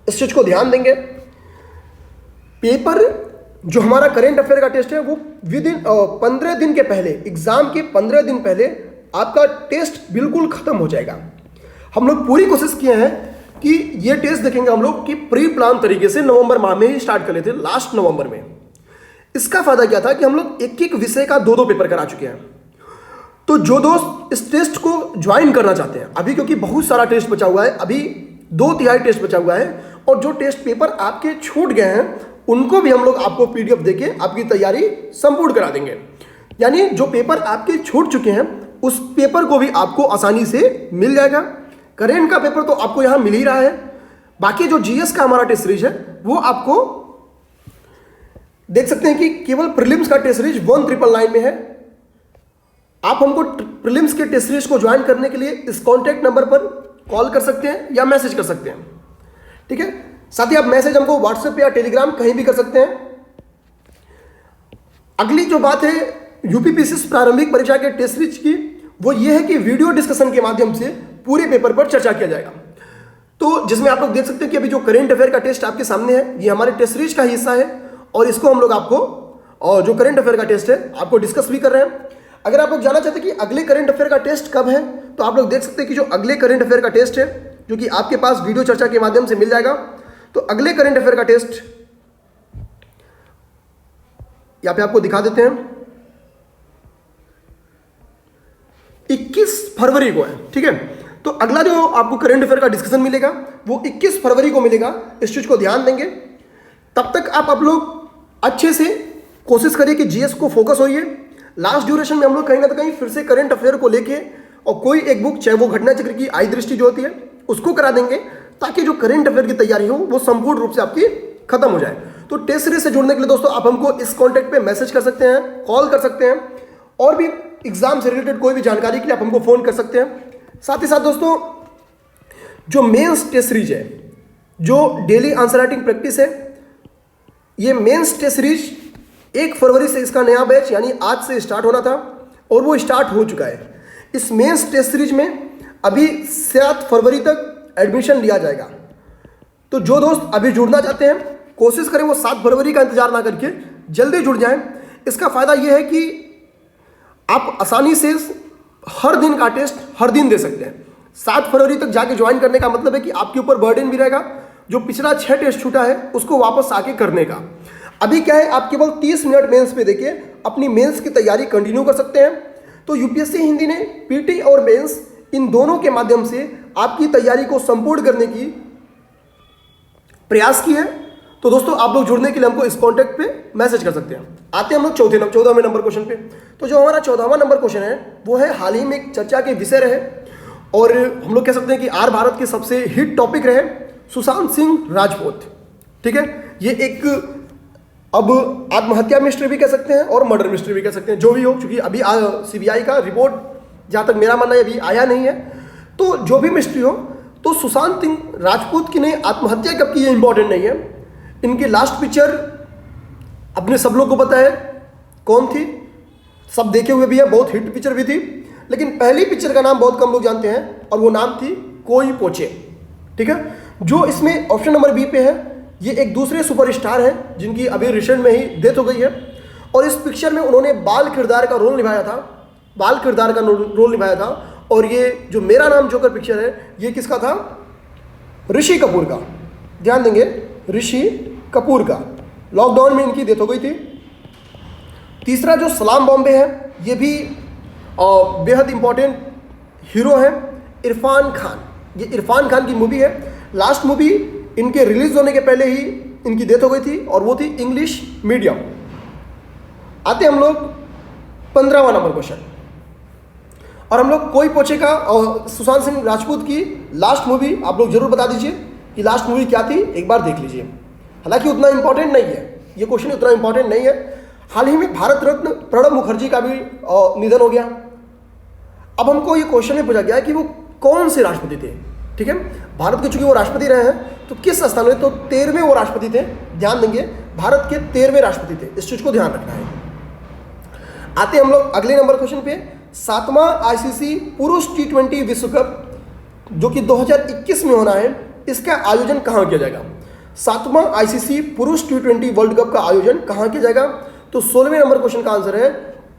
इस चीज को ध्यान देंगे। पेपर जो हमारा करेंट अफेयर का टेस्ट है वो विद इन 15 दिन के पहले, एग्जाम के 15 दिन पहले आपका टेस्ट बिल्कुल खत्म हो जाएगा। हम लोग पूरी कोशिश किए हैं कि ये टेस्ट देखेंगे हम लोग कि प्री प्लान तरीके से नवंबर माह में ही स्टार्ट कर लेते, लास्ट नवंबर में। इसका फायदा क्या था कि हम लोग एक एक विषय का 2-2 पेपर करा चुके हैं। तो जो दोस्त इस टेस्ट को ज्वाइन करना चाहते हैं अभी, क्योंकि बहुत सारा टेस्ट बचा हुआ है, अभी 2/3 टेस्ट बचा हुआ है, और जो टेस्ट पेपर आपके छूट गए हैं उनको भी हम लोग आपको PDF देके आपकी तैयारी संपूर्ण करा देंगे। यानी जो पेपर आपके छूट चुके हैं उस पेपर को भी आपको आसानी से मिल जाएगा। करेंट का पेपर तो आपको यहाँ मिल ही रहा है, बाकी जो GS का हमारा टेस्ट सीरीज है वो आपको देख सकते हैं कि केवल प्रीलिम्स का टेस्ट सीरीज 1999 में है। आप हमको प्रीलिम्स के टेस्ट सीरीज को ज्वाइन करने के लिए इस कॉन्टैक्ट नंबर पर कॉल कर सकते हैं या मैसेज कर सकते हैं, ठीक है। साथ ही आप मैसेज हमको व्हाट्सएप या टेलीग्राम कहीं भी कर सकते हैं। अगली जो बात है यूपीपीसीएस प्रारंभिक परीक्षा के टेस्ट सीरीज की, वो ये है कि वीडियो डिस्कशन के माध्यम से पूरे पेपर पर चर्चा किया जाएगा। तो जिसमें आप लोग देख सकते हैं कि अभी जो करंट अफेयर का टेस्ट आपके सामने है, ये हमारे टेस्ट सीरीज का हिस्सा है और इसको हम लोग आपको और जो करंट अफेयर का टेस्ट है आपको डिस्कस भी कर रहे हैं। अगर आप लोग जानना चाहते हैं कि अगले करंट अफेयर का टेस्ट कब है, तो आप लोग देख सकते हैं कि जो अगले करंट अफेयर का टेस्ट है, जो कि आपके पास वीडियो चर्चा के माध्यम से मिल जाएगा। तो अगले करंट अफेयर का टेस्ट यहां पे आपको दिखा देते हैं, 21 फरवरी को है, ठीक है। तो अगला जो आपको करंट अफेयर का डिस्कशन मिलेगा वो 21 फरवरी को मिलेगा। इस चीज को ध्यान देंगे। तब तक आप लोग अच्छे से कोशिश करिए कि जीएस को फोकस होइए। लास्ट ड्यूरेशन में हम लोग कहीं ना कहीं फिर से करंट अफेयर को लेके और कोई एक बुक, चाहे वो घटना चक्र की आई दृष्टि जो होती है, उसको करा देंगे, ताकि जो करंट अफेयर की तैयारी हो वो संपूर्ण रूप से आपकी खत्म हो जाए। तो टेस्ट सीरीज से जुड़ने के लिए दोस्तों आप हमको इस कॉन्टैक्ट पे मैसेज कर सकते हैं, कॉल कर सकते हैं, और भी एग्जाम से रिलेटेड कोई भी जानकारी के लिए आप हमको फोन कर सकते हैं। साथ ही साथ दोस्तों जो मेंस टेस्ट सीरीज है, जो डेली आंसर राइटिंग प्रैक्टिस है, ये मेंस टेस्ट सीरीज 1 फरवरी से इसका नया बैच यानी आज से स्टार्ट होना था और वो स्टार्ट हो चुका है। इस मेंस टेस्ट सीरीज में अभी 7 फरवरी तक एडमिशन लिया जाएगा। तो जो दोस्त अभी जुड़ना चाहते हैं कोशिश करें वो 7 फरवरी का इंतजार ना करके जल्दी जुड़ जाएं। इसका फायदा यह है कि आप आसानी से हर दिन का टेस्ट हर दिन दे सकते हैं। 7 फरवरी तक जाके ज्वाइन करने का मतलब है कि आपके ऊपर बर्डन भी रहेगा जो पिछला 6 टेस्ट छूटा है उसको वापस आके करने का। अभी क्या है, आप केवल 30 मिनट मेंस पे देके अपनी मेंस की तैयारी कंटिन्यू कर सकते हैं। तो यूपीएससी हिंदी ने पीटी और मेंस इन दोनों के माध्यम से आपकी तैयारी को संपूर्ण करने की प्रयास की है। तो दोस्तों आप लोग जुड़ने के लिए हमको इस कॉन्टैक्ट पे मैसेज कर सकते हैं। आते हैं हम लोग 14वें नंबर क्वेश्चन पे। तो जो हमारा 14वां नंबर क्वेश्चन है वो है हाल ही में एक चर्चा के विषय रहे और हम लोग कह सकते हैं कि आर भारत के सबसे हिट टॉपिक रहे, सुशांत सिंह राजपूत, ठीक है। ये एक अब आत्महत्या मिस्ट्री भी कह सकते हैं और मर्डर मिस्ट्री भी कह सकते हैं, जो भी हो, क्योंकि अभी सीबीआई का रिपोर्ट जहाँ तक मेरा मानना है अभी आया नहीं है। तो जो भी मिस्ट्री हो, तो सुशांत सिंह राजपूत की ने आत्महत्या कब की ये इंपॉर्टेंट नहीं है। इनकी लास्ट पिक्चर अपने सब लोग को पता है कौन थी, सब देखे हुए भी है, बहुत हिट पिक्चर भी थी। लेकिन पहली पिक्चर का नाम बहुत कम लोग जानते हैं और वो नाम थी कोई पोचे, ठीक है। जो इसमें ऑप्शन नंबर बी पे है, ये एक दूसरे सुपरस्टार हैं जिनकी अभी रिसेंट में ही डेथ हो गई है और इस पिक्चर में उन्होंने बाल किरदार का रोल निभाया था। और ये जो मेरा नाम जोकर पिक्चर है ये किसका था, ऋषि कपूर का। ध्यान देंगे, ऋषि कपूर का। लॉकडाउन में इनकी डेथ हो गई थी। तीसरा जो सलाम बॉम्बे है, ये भी बेहद इंपॉर्टेंट हीरो है इरफान खान। ये इरफान खान की मूवी है। लास्ट मूवी इनके रिलीज होने के पहले ही इनकी डेथ हो गई थी और वो थी इंग्लिश मीडियम। आते हम लोग 15वां नंबर क्वेश्चन, और हम लोग कोई पोचे का और सुशांत सिंह राजपूत की लास्ट मूवी आप लोग जरूर बता दीजिए कि लास्ट मूवी क्या थी, एक बार देख लीजिए। हालांकि उतना इंपॉर्टेंट नहीं है, ये क्वेश्चन उतना इंपॉर्टेंट नहीं है। हाल ही में भारत रत्न प्रणब मुखर्जी का भी निधन हो गया। अब हमको ये क्वेश्चन में पूछा गया है कि वो कौन से राष्ट्रपति थे, ठीक है। भारत के चूंकि वो राष्ट्रपति रहे हैं तो किस स्थान में, तो 13वें वो राष्ट्रपति थे। ध्यान देंगे, भारत के 13वें राष्ट्रपति थे, इस चीज को ध्यान रखना है। आते हम लोग अगले नंबर क्वेश्चन पे। 7वां आईसीसी पुरुष T20 विश्व कप जो कि 2021 में होना है, इसका आयोजन कहाँ किया जाएगा। 7वां आईसीसी पुरुष T20 वर्ल्ड कप का आयोजन कहाँ किया जाएगा, तो 16वें नंबर क्वेश्चन का आंसर है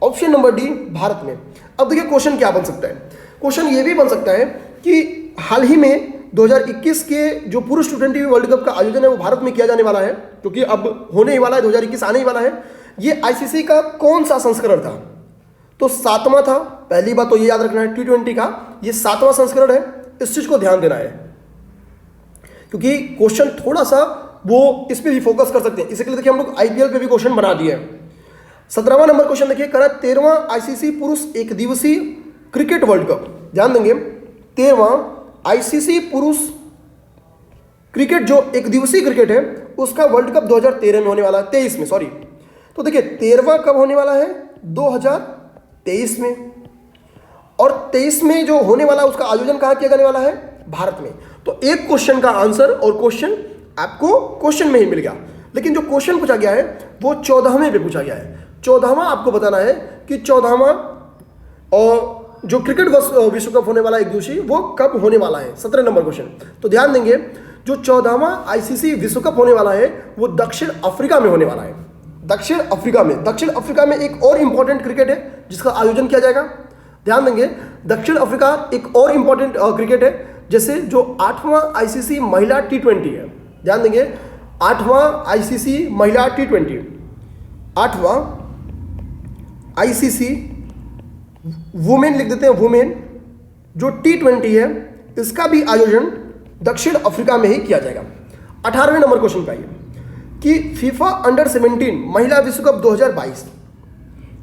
ऑप्शन नंबर डी, भारत में। अब देखिए क्वेश्चन क्या बन सकता है। क्वेश्चन ये भी बन सकता है कि हाल ही में 2021 के जो पुरुष T20 वर्ल्ड कप का आयोजन है वो भारत में किया जाने वाला है, क्योंकि अब होने ही वाला है, 2021 आने ही वाला है। ये आईसीसी का कौन सा संस्करण था, तो 7वां था। पहली बात तो ये याद रखना है, T20 का ये 7वां संस्करण है, इस चीज को ध्यान देना है, क्योंकि क्वेश्चन थोड़ा सा वो इस पे भी फोकस कर सकते हैं। इसके लिए देखिए हम लोग आईपीएल पे भी क्वेश्चन बना दिए हैं। 17वां नंबर क्वेश्चन देखिए, करा 13वां आईसीसी पुरुष एक दिवसीय क्रिकेट वर्ल्ड कप। ध्यान देंगे, 13वां आईसीसी पुरुष क्रिकेट जो एक दिवसीय क्रिकेट है उसका वर्ल्ड कप 2013 में होने वाला है, 23 में, सॉरी तो देखिए 13वां कब होने वाला है? 2023 में। और 23 में जो होने वाला उसका आयोजन कहाँ किया जाने वाला है? भारत में। तो एक क्वेश्चन का आंसर और क्वेश्चन आपको क्वेश्चन में ही मिल गया, लेकिन जो क्वेश्चन पूछा गया है वो 14वें पे पूछा गया है। 14वां आपको बताना है कि 14वां और जो क्रिकेट विश्व कप होने वाला 1 दिवसीय वो कब होने वाला है। 17 नंबर क्वेश्चन। तो ध्यान देंगे, जो 14वां आईसीसी विश्व कप होने वाला है वो दक्षिण अफ्रीका में होने वाला है। दक्षिण अफ्रीका में एक और इंपॉर्टेंट क्रिकेट है जिसका आयोजन किया जाएगा। ध्यान देंगे, दक्षिण अफ्रीका एक और इंपॉर्टेंट क्रिकेट है, जैसे जो 8वां आईसीसी महिला T20 है। ध्यान देंगे, 8वां आईसीसी महिला T20, 8वां आईसीसी वुमेन लिख देते हैं, वुमेन जो T20 है इसका भी आयोजन दक्षिण अफ्रीका में ही किया जाएगा। 18वें नंबर क्वेश्चन पे आइए कि फीफा अंडर 17 महिला विश्व कप 2022।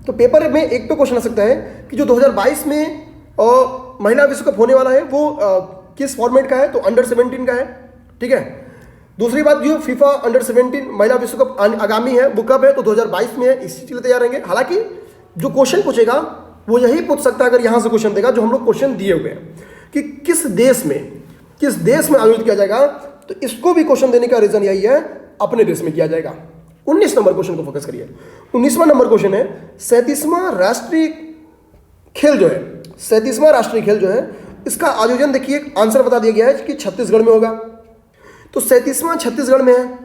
तो पेपर में एक तो क्वेश्चन आ सकता है कि जो 2022 में महिला विश्व कप होने वाला है वो किस फॉर्मेट का है? तो अंडर 17 का है। ठीक है। दूसरी बात, जो फीफा अंडर 17 महिला विश्व कप आगामी है वो कब है? तो 2022 में है। इसी के लिए तैयार रहेंगे। हालांकि जो क्वेश्चन पूछेगा वो यही पूछ सकता है अगर यहां से क्वेश्चन देगा, जो हम लोग क्वेश्चन दिए हुए हैं कि किस देश में आयोजित किया जाएगा। तो इसको भी क्वेश्चन देने का रीजन यही है, अपने देश में किया जाएगा। 19 नंबर क्वेश्चन को फोकस करिए। 19वां नंबर क्वेश्चन है 37वां राष्ट्रीय खेल जो है, 37वां राष्ट्रीय खेल जो है इसका आयोजन देखिए, आंसर बता दिया गया है कि छत्तीसगढ़ में होगा। तो 37वां छत्तीसगढ़ में है।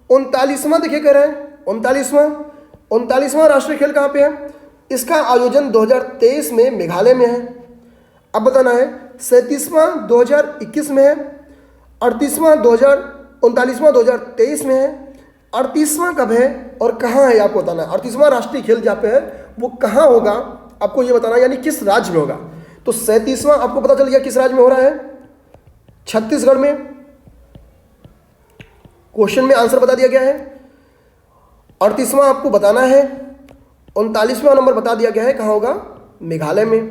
39वां देखिए कह रहे हैं 39वां राष्ट्रीय खेल कहाँ पे है? इसका आयोजन 2023 में मेघालय में है। अब बताना है 37वां 2021 में है, 38वां 2023 में है, 38वां कब है और कहाँ है आपको बताना है। 38वां राष्ट्रीय खेल जहाँ पे है वो कहाँ होगा आपको ये बताना है, यानी किस राज्य में होगा। तो 37वां आपको पता चल गया किस राज्य में हो रहा है? छत्तीसगढ़ में। क्वेश्चन में आंसर बता दिया गया है। 38वां आपको बताना है। 39वां नंबर बता दिया गया है कहाँ होगा? मेघालय में।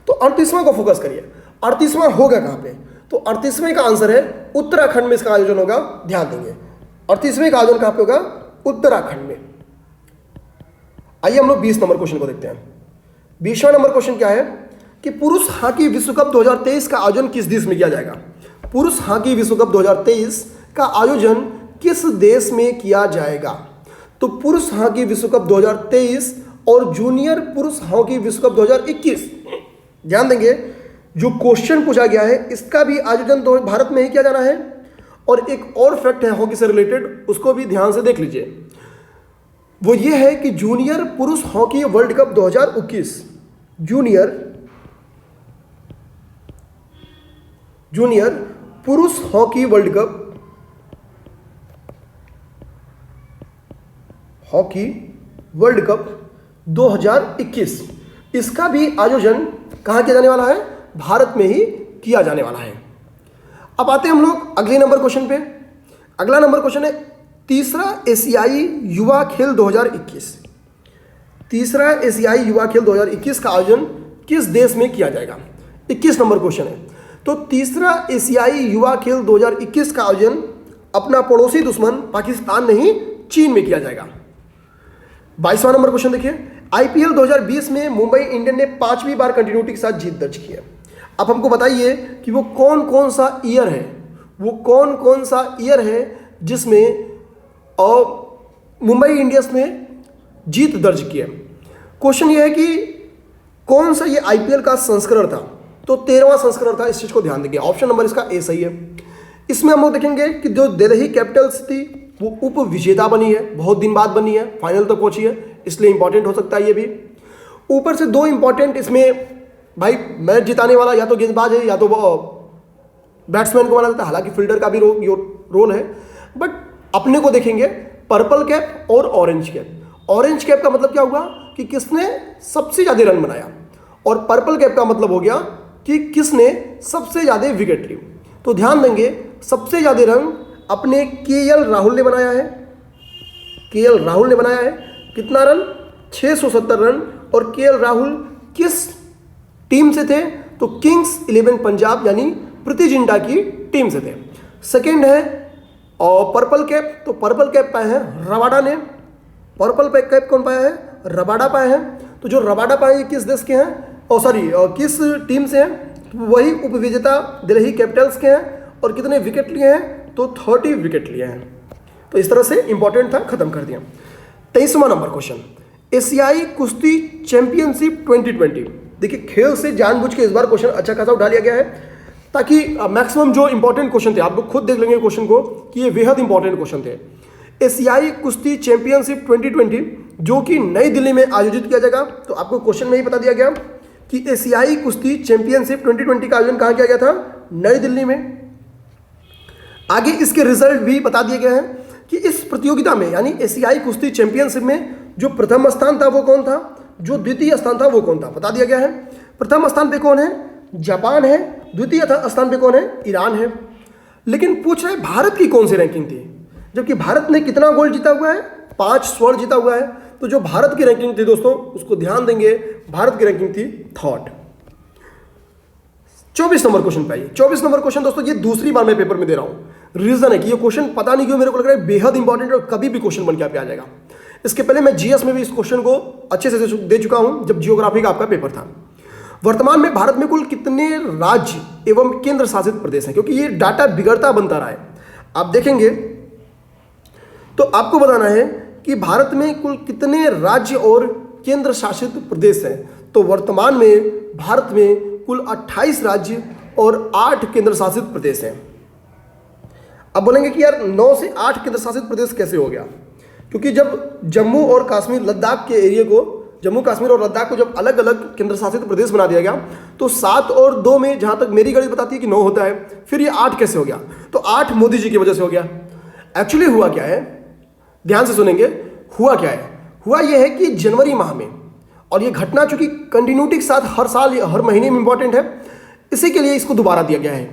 तो 38वां को फोकस करिए। 38वां होगा कहाँ पे? तो 38वें का आंसर है उत्तराखंड में इसका आयोजन होगा। ध्यान देंगे, 38वें का आयोजन कहाँ पे होगा? उत्तराखंड में। आइए हम लोग 20 नंबर क्वेश्चन को देखते हैं। 20वां नंबर क्वेश्चन क्या है कि पुरुष हॉकी विश्व कप 2023 का आयोजन किस देश में किया जाएगा? पुरुष हॉकी विश्व कप 2023 का आयोजन किस देश में किया जाएगा? तो पुरुष हॉकी विश्व कप 2023 और जूनियर पुरुष हॉकी विश्व कप 2021, ध्यान देंगे जो क्वेश्चन पूछा गया है इसका भी आयोजन तो भारत में ही किया जाना है। और एक और फैक्ट है हॉकी से रिलेटेड, उसको भी ध्यान से देख लीजिए। वो ये है कि जूनियर पुरुष हॉकी वर्ल्ड कप 2021, जूनियर पुरुष हॉकी वर्ल्ड कप 2021, इसका भी आयोजन कहाँ किया जाने वाला है? भारत में ही किया जाने वाला है। अब आते हैं हम लोग अगले नंबर क्वेश्चन पे। अगला नंबर क्वेश्चन है तीसरा एशियाई युवा खेल 2021। तीसरा एशियाई युवा खेल 2021 का आयोजन किस देश में किया जाएगा? 21 नंबर क्वेश्चन है। तो तीसरा एशियाई युवा खेल 2021 का आयोजन अपना पड़ोसी दुश्मन पाकिस्तान नहीं चीन में किया जाएगा। 22वां नंबर क्वेश्चन देखिए, आईपीएल 2020 में मुंबई इंडियन ने 5वीं बार कंटिन्यूटी के साथ जीत दर्ज की है। अब हमको बताइए कि वो कौन कौन सा ईयर है जिसमें मुंबई इंडियंस ने जीत दर्ज की है। क्वेश्चन ये है कि कौन सा ये आईपीएल का संस्करण था? तो 13वां संस्करण था। इस चीज को ध्यान देंगे। ऑप्शन नंबर इसका ए सही है। इसमें हम लोग देखेंगे कि जो दिल्ली कैपिटल्स थी वो उप विजेता बनी है, बहुत दिन बाद बनी है, फाइनल तक पहुंची है, इसलिए इंपॉर्टेंट हो सकता है ये भी। ऊपर से 2 इंपॉर्टेंट इसमें भाई मैच जिताने वाला या तो गेंदबाज है या तो बैट्समैन को माना जाता है, हालांकि फील्डर का भी रोल है। बट अपने को देखेंगे पर्पल कैप और ऑरेंज कैप। ऑरेंज कैप का मतलब क्या हुआ कि किसने सबसे ज़्यादा रन बनाया, और पर्पल कैप का मतलब हो गया कि किसने सबसे ज़्यादा विकेट ली। तो ध्यान देंगे सबसे ज़्यादा रन अपने केएल राहुल ने बनाया है। केएल राहुल ने बनाया है कितना रन? 670 रन। और केएल राहुल किस टीम से थे? तो किंग्स 11 पंजाब यानी प्रीति जिंटा की टीम से थे। सेकंड है और पर्पल कैप, तो पर्पल कैप पाए हैं रबाडा ने पर्पल कैप कौन पाया है? रबाडा पाया है। तो जो रबाडा पाए ये किस देश के हैं? किस टीम से हैं? वही उपविजेता दिल्ली कैपिटल्स के हैं। और कितने विकेट लिए हैं? तो 30 विकेट लिए हैं। तो इस तरह से इंपॉर्टेंट था, खत्म कर दिया। 23वां नंबर क्वेश्चन, एशियाई कुश्ती चैंपियनशिप 2020। देखिए खेल से जानबूझ के इस बार क्वेश्चन अच्छा खासा उठा लिया गया है ताकि मैक्सिमम जो इंपॉर्टेंट क्वेश्चन थे, आप लोग खुद देख लेंगे क्वेश्चन को कि ये बेहद इंपॉर्टेंट क्वेश्चन थे। एशियाई कुश्ती चैंपियनशिप 2020 जो कि नई दिल्ली में आयोजित किया जाएगा। तो आपको क्वेश्चन में ही बता दिया गया कि एशियाई कुश्ती चैंपियनशिप 2020 का आयोजन कहाँ किया गया था? नई दिल्ली में। आगे इसके रिजल्ट भी बता दिए गए हैं कि इस प्रतियोगिता में यानी एशियाई कुश्ती चैंपियनशिप में जो प्रथम स्थान था वो कौन था, जो द्वितीय स्थान था वो कौन था, बता दिया गया है। प्रथम स्थान पे कौन है? जापान है। द्वितीय स्थान पे कौन है? ईरान है। लेकिन पूछ रहे भारत की कौन सी रैंकिंग थी, जबकि भारत ने कितना गोल्ड जीता हुआ है? 5 स्वर्ण जीता हुआ है। तो जो भारत की रैंकिंग थी दोस्तों उसको ध्यान देंगे, भारत की रैंकिंग थी 3rd। 24 नंबर क्वेश्चन पे आइए। 24 नंबर क्वेश्चन दोस्तों ये दूसरी बार मैं पेपर में दे रहा हूं। रीजन है कि ये क्वेश्चन पता नहीं क्यों मेरे को लग रहा है बेहद इंपॉर्टेंट और कभी भी क्वेश्चन बन के आ जाएगा। इसके पहले मैं जीएस में भी इस क्वेश्चन को अच्छे से दे चुका हूं जब जियोग्राफी का आपका पेपर था। वर्तमान में भारत में कुल कितने राज्य एवं केंद्र शासित प्रदेश हैं? क्योंकि ये डाटा बिगड़ता बनता रहा है। आप देखेंगे तो आपको बताना है कि भारत में कुल कितने राज्य और केंद्र शासित प्रदेश हैं। तो वर्तमान में भारत में कुल 28 राज्य और 8 केंद्र शासित प्रदेश हैं। अब बोलेंगे कि यार 9 से 8 केंद्र शासित प्रदेश कैसे हो गया? क्योंकि जब जम्मू और कश्मीर लद्दाख के एरिया को, जम्मू कश्मीर और लद्दाख को जब अलग अलग केंद्र शासित प्रदेश बना दिया गया तो 7 और 2 में जहां तक मेरी गणित बताती है कि 9 होता है, फिर ये 8 कैसे हो गया? तो 8 मोदी जी की वजह से हो गया। एक्चुअली हुआ क्या है, ध्यान से सुनेंगे, हुआ क्या है? हुआ यह है कि जनवरी माह में, और ये घटना चूंकि कंटिन्यूटी के साथ हर साल हर महीने में इंपॉर्टेंट है, इसी के लिए इसको दोबारा दिया गया है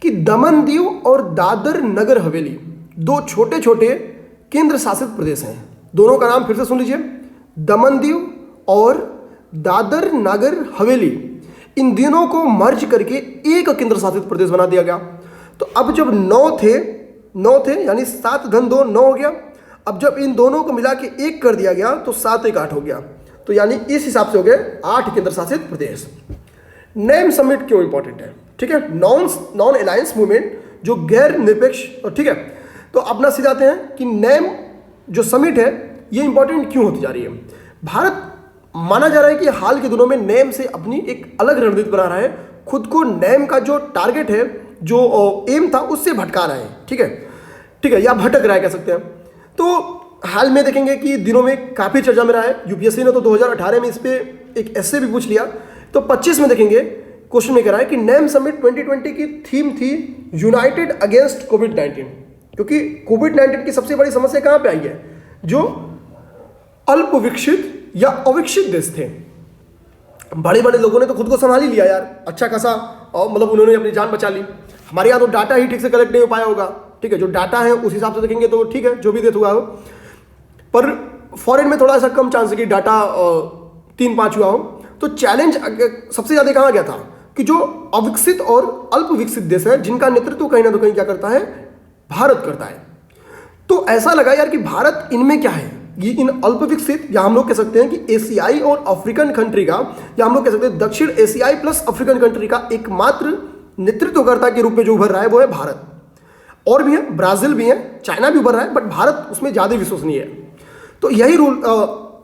कि दमन दीव और दादर नगर हवेली 2 छोटे छोटे केंद्र शासित प्रदेश हैं। दोनों का नाम फिर से सुन लीजिए, दमन दीव और दादर नगर हवेली। इन दोनों को मर्ज करके एक केंद्र शासित प्रदेश बना दिया गया। तो अब जब 9 थे यानी 7 धन 2 9 हो गया। अब जब इन दोनों को मिला के 1 कर दिया गया तो 7 1 8 हो गया। तो यानी इस हिसाब से हो गए 8 केंद्र शासित प्रदेश। नेम समिट क्यों इंपॉर्टेंट है? ठीक है, नॉन अलायंस मूवमेंट जो गैर निरपेक्ष, ठीक है। तो अपना सिखाते हैं कि नेम जो समिट है ये इंपॉर्टेंट क्यों होती जा रही है। भारत माना जा रहा है कि हाल के दिनों में नेम से अपनी एक अलग रणनीति बना रहा है, खुद को नेम का जो टारगेट है, जो एम था उससे भटका रहा है। ठीक है, या भटक रहा है कह सकते हैं। तो हाल में देखेंगे कि दिनों में काफ़ी चर्चा में रहा है। यूपीएससी ने तो 2018 में इस पर एक एस्से भी पूछ लिया। तो 25 में देखेंगे क्वेश्चन में कह रहा है कि नेम समिट 2020 की थीम थी यूनाइटेड अगेंस्ट कोविड-19, क्योंकि कोविड-19 की सबसे बड़ी समस्या कहाँ पे आई है? जो अल्प विकसित या अविकसित देश थे। बड़े बड़े लोगों ने तो खुद को संभाल ही लिया यार, अच्छा खासा, और मतलब उन्होंने अपनी जान बचा ली। हमारे यहाँ तो डाटा ही ठीक से कलेक्ट नहीं हो पाया होगा। ठीक है, जो डाटा है उस हिसाब से देखेंगे तो ठीक है, जो भी डेथ हुआ हो, पर फॉरेन में थोड़ा सा कम चांस है कि डाटा 3-5 हुआ हो। तो चैलेंज सबसे ज़्यादा कहाँ गया था कि जो अविकसित और अल्प विकसित देश है जिनका नेतृत्व कहीं ना तो कहीं क्या करता है, भारत करता है। तो ऐसा लगा यार कि भारत इनमें क्या है, ये इन अल्प विकसित, या हम लोग कह सकते हैं कि एशियाई और अफ्रीकन कंट्री का, या हम लोग कह सकते हैं दक्षिण एशियाई प्लस अफ्रीकन कंट्री का एकमात्र नेतृत्वकर्ता के रूप में जो उभर रहा है वो है भारत। और भी है, ब्राजील भी है, चाइना भी उभर रहा है, बट भारत उसमें ज़्यादा विश्वसनीय है। तो यही रूल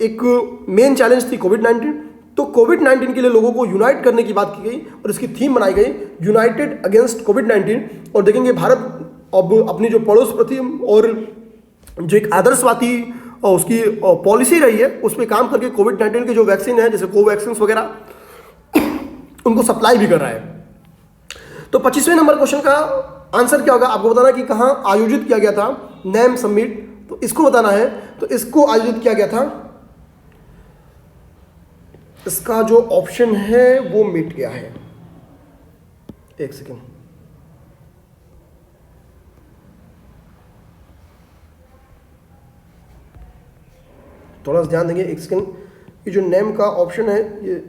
एक मेन चैलेंज थी कोविड-19। तो कोविड-19 के लिए लोगों को यूनाइट करने की बात की गई और इसकी थीम बनाई गई यूनाइटेड अगेंस्ट कोविड-19। और देखेंगे भारत अब अपनी जो पड़ोस प्रति और जो एक आदर्शवादी और उसकी पॉलिसी रही है उस पर काम करके कोविड-19 के जो वैक्सीन है जैसे कोवैक्सीन वगैरह उनको सप्लाई भी कर रहा है। तो 25वें नंबर क्वेश्चन का आंसर क्या होगा, आपको बताना कि कहाँ आयोजित किया गया था नेम समिट। तो इसको बताना है, तो इसको आयोजित किया गया था, इसका जो ऑप्शन है वो मिट गया है। एक सेकेंड, थोड़ा सा ध्यान देंगे, एक सेकेंड। ये जो नेम का ऑप्शन है ये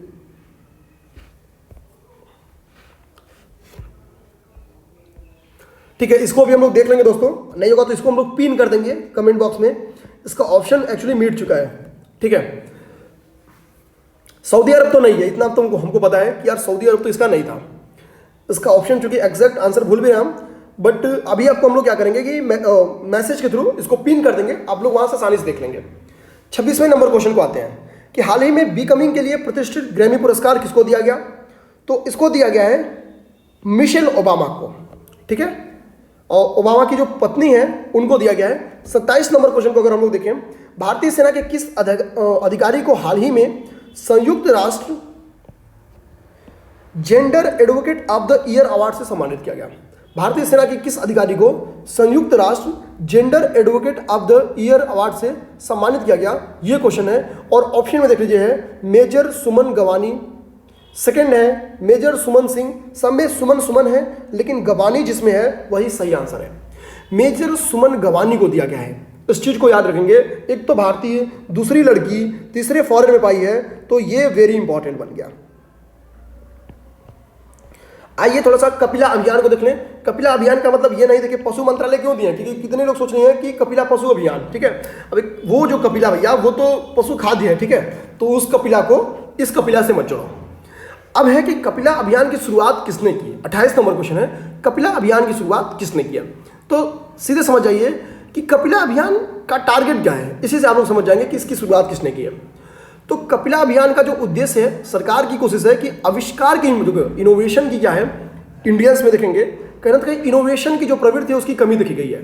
ठीक है, इसको भी हम लोग देख लेंगे दोस्तों। नहीं होगा तो इसको हम लोग पिन कर देंगे कमेंट बॉक्स में। इसका ऑप्शन एक्चुअली मिट चुका है, ठीक है। सऊदी अरब तो नहीं है, इतना तो हमको पता है कि यार सऊदी अरब तो इसका नहीं था। इसका ऑप्शन चूंकि एग्जैक्ट आंसर भूल भी हैं हम, बट अभी आपको हम लोग क्या करेंगे कि मैसेज के थ्रू इसको पिन कर देंगे, आप लोग वहां से आसानी से देख लेंगे। 26वें नंबर क्वेश्चन को आते हैं कि हाल ही में बिकमिंग के लिए प्रतिष्ठित ग्रैमी पुरस्कार किसको दिया गया? तो इसको दिया गया है मिशेल ओबामा को, ठीक है, और ओबामा की जो पत्नी है उनको दिया गया है। 27 नंबर क्वेश्चन को अगर हम लोग देखें, भारतीय सेना के किस अधिकारी को हाल ही में संयुक्त राष्ट्र gender advocate of the year award से सम्मानित किया गया? भारतीय सेना के किस अधिकारी को संयुक्त राष्ट्र gender advocate of the year award से सम्मानित किया गया? ये क्वेश्चन है। और ऑप्शन में देख लीजिए है मेजर सुमन गवानी, सेकंड है मेजर सुमन सिंह, सब में सुमन सुमन है लेकिन गवानी जिसमें है वही सही आंसर है। मेजर सुमन गवानी को दिया गया है। इस चीज को याद रखेंगे, एक तो भारतीय, दूसरी लड़की, तीसरे फॉरेन में पाई है, तो ये वेरी इंपॉर्टेंट बन गया। आइए थोड़ा सा कपिला अभियान को देख लें। कपिला अभियान का मतलब ये नहीं देखिए पशु मंत्रालय क्यों दिया, क्योंकि कितने लोग सोच रहे हैं कि कपिला पशु अभियान, ठीक है। अब वो जो कपिला भैया वो तो पशु खाद्य है, ठीक है, तो उस कपिला को इस कपिला से मत जोड़ो। अब है कि कपिला अभियान की शुरुआत किसने की? 28 नंबर क्वेश्चन है, कपिला अभियान की शुरुआत किसने किया? तो सीधे समझ जाइए कि कपिला अभियान का टारगेट क्या है, इसी से आप लोग समझ जाएंगे कि इसकी शुरुआत किसने की है। तो कपिला अभियान का जो उद्देश्य है, सरकार की कोशिश है कि आविष्कार की, इनोवेशन की क्या है, इंडियंस में देखेंगे कहीं ना कहीं इनोवेशन की जो प्रवृत्ति है उसकी कमी देखी गई है।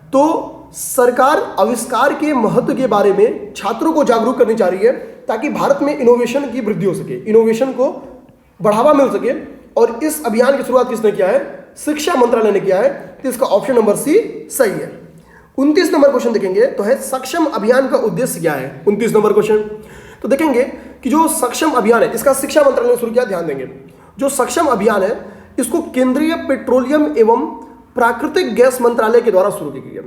तो सरकार आविष्कार के महत्व के बारे में छात्रों को जागरूक करनी चाह रही है ताकि भारत में इनोवेशन की वृद्धि हो सके, इनोवेशन को बढ़ावा मिल सके। और इस अभियान की शुरुआत किसने किया है? शिक्षा मंत्रालय ने किया है। तो इसका ऑप्शन नंबर सी सही है। 29 नंबर क्वेश्चन देखेंगे तो है सक्षम अभियान का उद्देश्य क्या है? 29 नंबर क्वेश्चन तो देखेंगे कि जो सक्षम अभियान है इसका शिक्षा मंत्रालय ने शुरू किया। ध्यान देंगे, जो सक्षम अभियान है इसको केंद्रीय पेट्रोलियम एवं प्राकृतिक गैस मंत्रालय के द्वारा शुरू की गई है।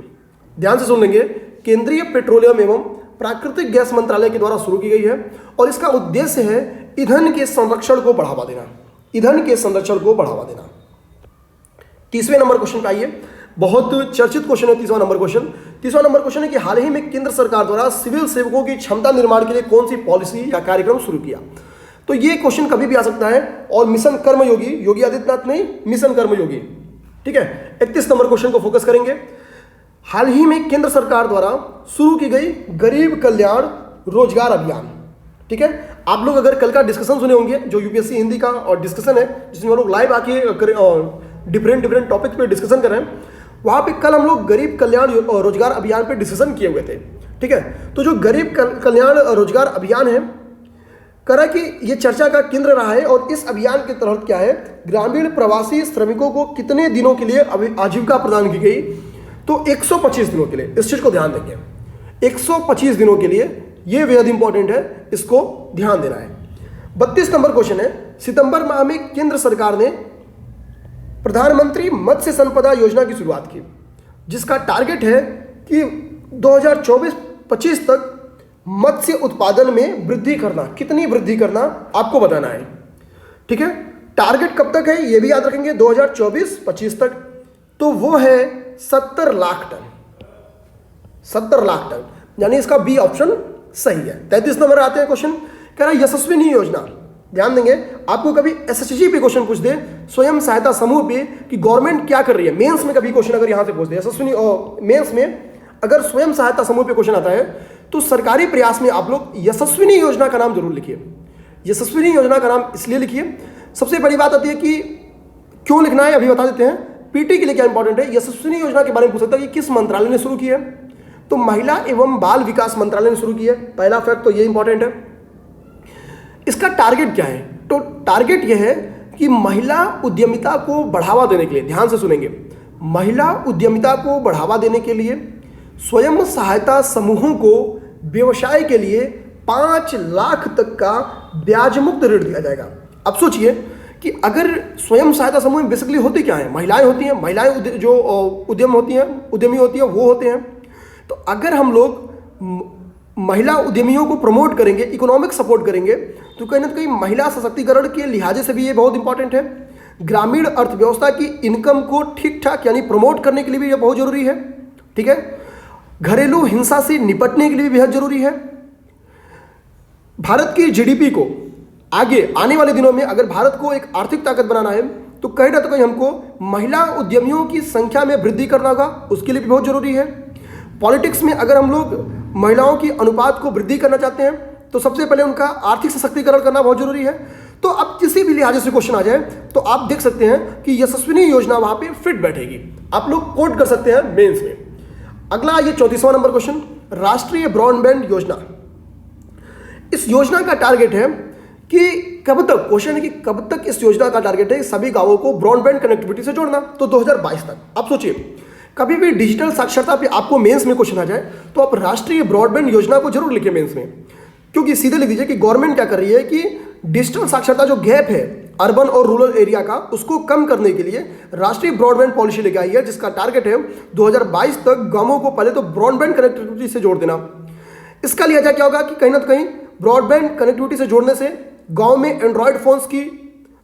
ध्यान से सुन लेंगे, केंद्रीय पेट्रोलियम एवं प्राकृतिक गैस मंत्रालय के द्वारा शुरू की गई है और इसका उद्देश्य है ईंधन के संरक्षण को बढ़ावा देना, ईंधन के संरक्षण को बढ़ावा देना। 30वें नंबर क्वेश्चन पे आइए, बहुत चर्चित क्वेश्चन है 30वां नंबर क्वेश्चन। 30वां नंबर क्वेश्चन है कि हाल ही में केंद्र सरकार द्वारा सिविल सेवकों की क्षमता निर्माण के लिए कौन सी पॉलिसी या कार्यक्रम शुरू किया? तो ये क्वेश्चन कभी भी आ सकता है। और मिशन कर्मयोगी, योगी आदित्यनाथ नहीं, मिशन कर्मयोगी, ठीक है। 31 नंबर क्वेश्चन को फोकस करेंगे। हाल ही में केंद्र सरकार द्वारा शुरू की गई गरीब कल्याण रोजगार अभियान, ठीक है। आप लोग अगर कल का डिस्कशन सुने होंगे जो यूपीएससी हिंदी का और डिस्कशन है जिसमें हम लोग लाइव आके डिफरेंट टॉपिक पे डिस्कशन कर रहे हैं, वहाँ पे कल हम लोग गरीब कल्याण रोजगार अभियान पे डिस्कशन किए हुए थे, ठीक है। तो जो गरीब कल्याण रोजगार अभियान है करा कि ये चर्चा का केंद्र रहा है और इस अभियान के तहत क्या है, ग्रामीण प्रवासी श्रमिकों को कितने दिनों के लिए आजीविका प्रदान की गई? तो 125 दिनों के लिए। इस चीज को ध्यान देंगे, 125 दिनों के लिए, ये बेहद इंपॉर्टेंट है, इसको ध्यान देना है। 32 नंबर क्वेश्चन है, सितंबर माह में केंद्र सरकार ने प्रधानमंत्री मत्स्य संपदा योजना की शुरुआत की जिसका टारगेट है कि 2024-25 तक मत्स्य उत्पादन में वृद्धि करना। कितनी वृद्धि करना आपको बताना है, ठीक है। टारगेट कब तक है ये भी याद रखेंगे, 2024-25 तक। तो वो है 70 लाख टन, 70 लाख टन, यानी इसका बी ऑप्शन सही है। 33 नंबर आते हैं क्वेश्चन, कह रहा है यशस्विनी योजना। ध्यान देंगे, आपको कभी एसएससी पे क्वेश्चन पूछ दे, स्वयं सहायता समूह पे, कि गवर्नमेंट क्या कर रही है, मेंस में कभी क्वेश्चन अगर यहां से पूछ दे यशस्विनी मेंस में अगर स्वयं सहायता समूह पे क्वेश्चन आता है तो सरकारी प्रयास में आप लोग यशस्विनी योजना का नाम जरूर लिखिए। यशस्विनी योजना का नाम इसलिए लिखिए, सबसे बड़ी बात आती है कि क्यों लिखना है अभी बता देते हैं। पीटी के लिए क्या इंपॉर्टेंट है, यशस्विनी योजना के बारे में पूछ सकता है कि किस मंत्रालय ने शुरू की है, तो महिला एवं बाल विकास मंत्रालय ने शुरू की है। पहला फैक्ट तो ये इंपॉर्टेंट है। इसका टारगेट क्या है, तो टारगेट यह है कि महिला उद्यमिता को बढ़ावा देने के लिए, ध्यान से सुनेंगे, महिला उद्यमिता को बढ़ावा देने के लिए स्वयं सहायता समूहों को व्यवसाय के लिए 5 लाख तक का ब्याज मुक्त ऋण दिया जाएगा। अब सोचिए कि अगर स्वयं सहायता समूह में बेसिकली होती क्या है, महिलाएं होती हैं, महिलाएं जो उद्यम होती हैं, उद्यमी होती हैं, वो होते हैं। तो अगर हम लोग महिला उद्यमियों को प्रमोट करेंगे, इकोनॉमिक सपोर्ट करेंगे, तो कहीं ना कहीं महिला सशक्तिकरण के लिहाजे से भी ये बहुत इंपॉर्टेंट है। ग्रामीण अर्थव्यवस्था की इनकम को ठीक ठाक यानी प्रमोट करने के लिए भी ये बहुत जरूरी है, ठीक है। घरेलू हिंसा से निपटने के लिए भी बेहद जरूरी है। भारत की जीडीपी को आगे आने वाले दिनों में अगर भारत को एक आर्थिक ताकत बनाना है तो कहीं ना कहीं हमको महिला उद्यमियों की संख्या में वृद्धि करना होगा, उसके लिए भी बहुत जरूरी है। पॉलिटिक्स में अगर हम लोग महिलाओं की अनुपात को वृद्धि करना चाहते हैं तो सबसे पहले उनका आर्थिक सशक्तिकरण करना बहुत जरूरी है। तो अब किसी भी लिहाज से क्वेश्चन आ जाए तो आप देख सकते हैं कि यशस्विनी योजना वहां पे फिट बैठेगी, आप लोग कोट कर सकते हैं मेंस में। अगला ये 34वां नंबर क्वेश्चन, राष्ट्रीय ब्रॉडबैंड योजना। इस योजना का टारगेट है कि कब तक, क्वेश्चन है कि कब तक इस योजना का टारगेट है सभी गांवों को ब्रॉडबैंड कनेक्टिविटी से जोड़ना, तो 2022 तक। आप सोचिए कभी भी डिजिटल साक्षरता पे आपको मेंस में क्वेश्चन आ जाए तो आप राष्ट्रीय ब्रॉडबैंड योजना को जरूर लिखें मेंस में, क्योंकि सीधे लिख दीजिए कि गवर्नमेंट क्या कर रही है कि डिजिटल साक्षरता जो गैप है अर्बन और रूरल एरिया का, उसको कम करने के लिए राष्ट्रीय ब्रॉडबैंड पॉलिसी लेके आई है, जिसका टारगेट है 2022 तक गांवों को पहले तो ब्रॉडबैंड कनेक्टिविटी से जोड़ देना। इसका लिहाजा क्या होगा कि कहीं ना कहीं ब्रॉडबैंड कनेक्टिविटी से जोड़ने से गांव में एंड्रॉयड फोन्स की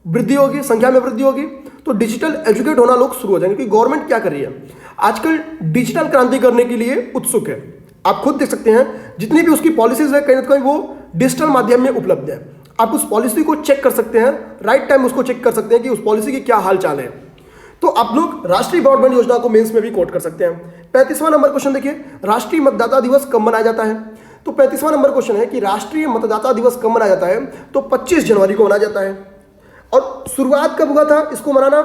वृद्धि होगी, संख्या में वृद्धि होगी, तो डिजिटल एजुकेट होना लोग शुरू हो जाएंगे। क्योंकि गवर्नमेंट क्या कर रही है आजकल, डिजिटल क्रांति करने के लिए उत्सुक है। आप खुद देख सकते हैं जितनी भी उसकी पॉलिसीज है कहीं ना कहीं वो डिजिटल माध्यम में उपलब्ध है। आप उस पॉलिसी को चेक कर सकते हैं, राइट टाइम उसको चेक कर सकते हैं कि उस पॉलिसी की क्या हाल चाल है। तो आप लोग राष्ट्रीय ब्रॉडबैंड योजना को मेंस में भी कोट कर सकते हैं। 35वां नंबर क्वेश्चन देखिए, राष्ट्रीय मतदाता दिवस कब मनाया जाता है? तो 35वां नंबर क्वेश्चन है कि राष्ट्रीय मतदाता दिवस कब मनाया जाता है? तो 25 जनवरी को मनाया जाता है। और शुरुआत कब हुआ था इसको मनाना?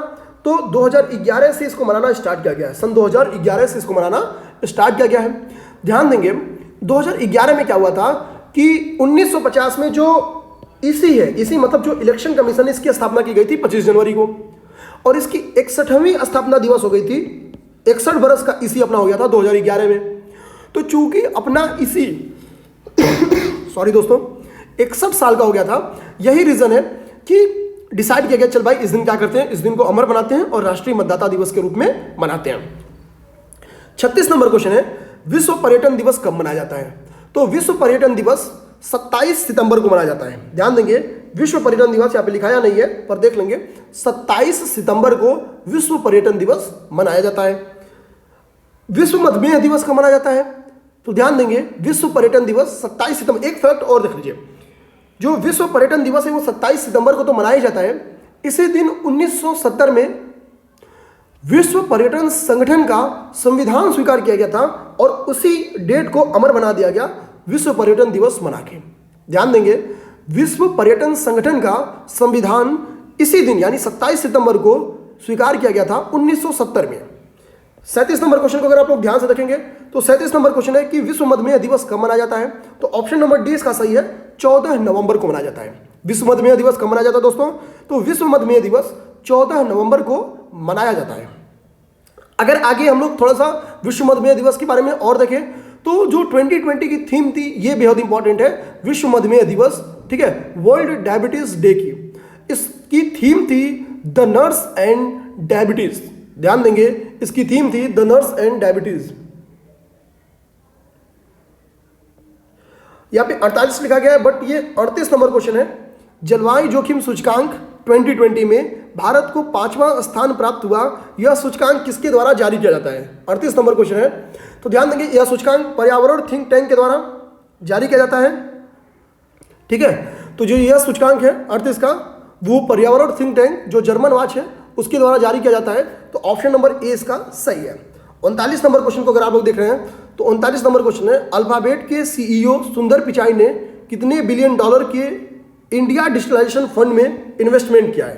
तो 2011 से इसको मनाना स्टार्ट किया गया है। सन 2011 से इसको मनाना स्टार्ट किया गया है। ध्यान देंगे 2011 में क्या हुआ था कि 1950 में जो ईसी है, ईसी मतलब जो इलेक्शन कमीशन, इसकी स्थापना की गई थी 25 जनवरी को, और इसकी 61वीं स्थापना दिवस हो गई थी। 61 वर्ष का ईसी अपना हो गया था 2011 में। तो चूंकि अपना ईसी सॉरी दोस्तों 61 साल का हो गया था, यही रीजन है कि डिसाइड किया गया चल भाई इस दिन क्या करते हैं, इस दिन को अमर बनाते हैं और राष्ट्रीय मतदाता दिवस के रूप में मनाते हैं। 36 नंबर क्वेश्चन है, विश्व पर्यटन दिवस कब मनाया जाता है? तो विश्व पर्यटन दिवस 27 सितंबर को मनाया जाता है। ध्यान देंगे विश्व पर्यटन दिवस यहाँ पे लिखाया नहीं है पर देख लेंगे, 27 सितंबर को विश्व पर्यटन दिवस मनाया जाता है। विश्व मधुमेह दिवस कब मनाया जाता है? तो ध्यान देंगे विश्व पर्यटन दिवस 27 सितंबर। एक फैक्ट और देख लीजिए, जो विश्व पर्यटन दिवस है वो 27 सितंबर को तो मनाया जाता है। इसी दिन 1970 में विश्व पर्यटन संगठन का संविधान स्वीकार किया गया था और उसी डेट को अमर बना दिया गया विश्व पर्यटन दिवस मना के। ध्यान देंगे विश्व पर्यटन संगठन का संविधान इसी दिन यानी 27 सितंबर को स्वीकार किया गया था 1970 में। 37 नंबर क्वेश्चन को अगर आप लोग ध्यान से देखेंगे तो 37 नंबर क्वेश्चन है कि विश्व मधुमेह दिवस कब मनाया जाता है? तो ऑप्शन नंबर डी इसका सही है, 14 नवंबर को मनाया जाता है। विश्व मधुमेह दिवस कब मनाया जाता है दोस्तों? तो विश्व मधुमेह दिवस 14 नवंबर को मनाया जाता है। अगर आगे हम लोग थोड़ा सा विश्व मधुमेह दिवस के बारे में और देखें तो जो 2020 की थीम थी ये बेहद इंपॉर्टेंट है, विश्व मधुमेह दिवस, ठीक है, वर्ल्ड डायबिटीज डे की। इसकी थीम थी द नर्स एंड डायबिटीज। ध्यान देंगे इसकी थीम थी द नर्स एंड डायबिटीज। यहां पे 48 लिखा गया है बट ये 38 नंबर क्वेश्चन है। जलवायु जोखिम सूचकांक 2020 में भारत को 5वां स्थान प्राप्त हुआ, यह सूचकांक किसके द्वारा जारी किया जाता है? 38 नंबर क्वेश्चन है। तो ध्यान देंगे यह सूचकांक पर्यावरण थिंक टैंक के द्वारा जारी किया जाता है, ठीक है। तो जो यह सूचकांक है 38 का, वो पर्यावरण थिंक टैंक जो जर्मन वाच है उसके द्वारा जारी किया जाता है। तो ऑप्शन नंबर ए इसका सही है। 39 नंबर क्वेश्चन को अगर आप लोग देख रहे हैं तो 39 नंबर क्वेश्चन है, अल्फाबेट के सीईओ सुंदर पिचाई ने कितने बिलियन डॉलर के इंडिया डिजिटलाइजेशन फंड में इन्वेस्टमेंट किया है?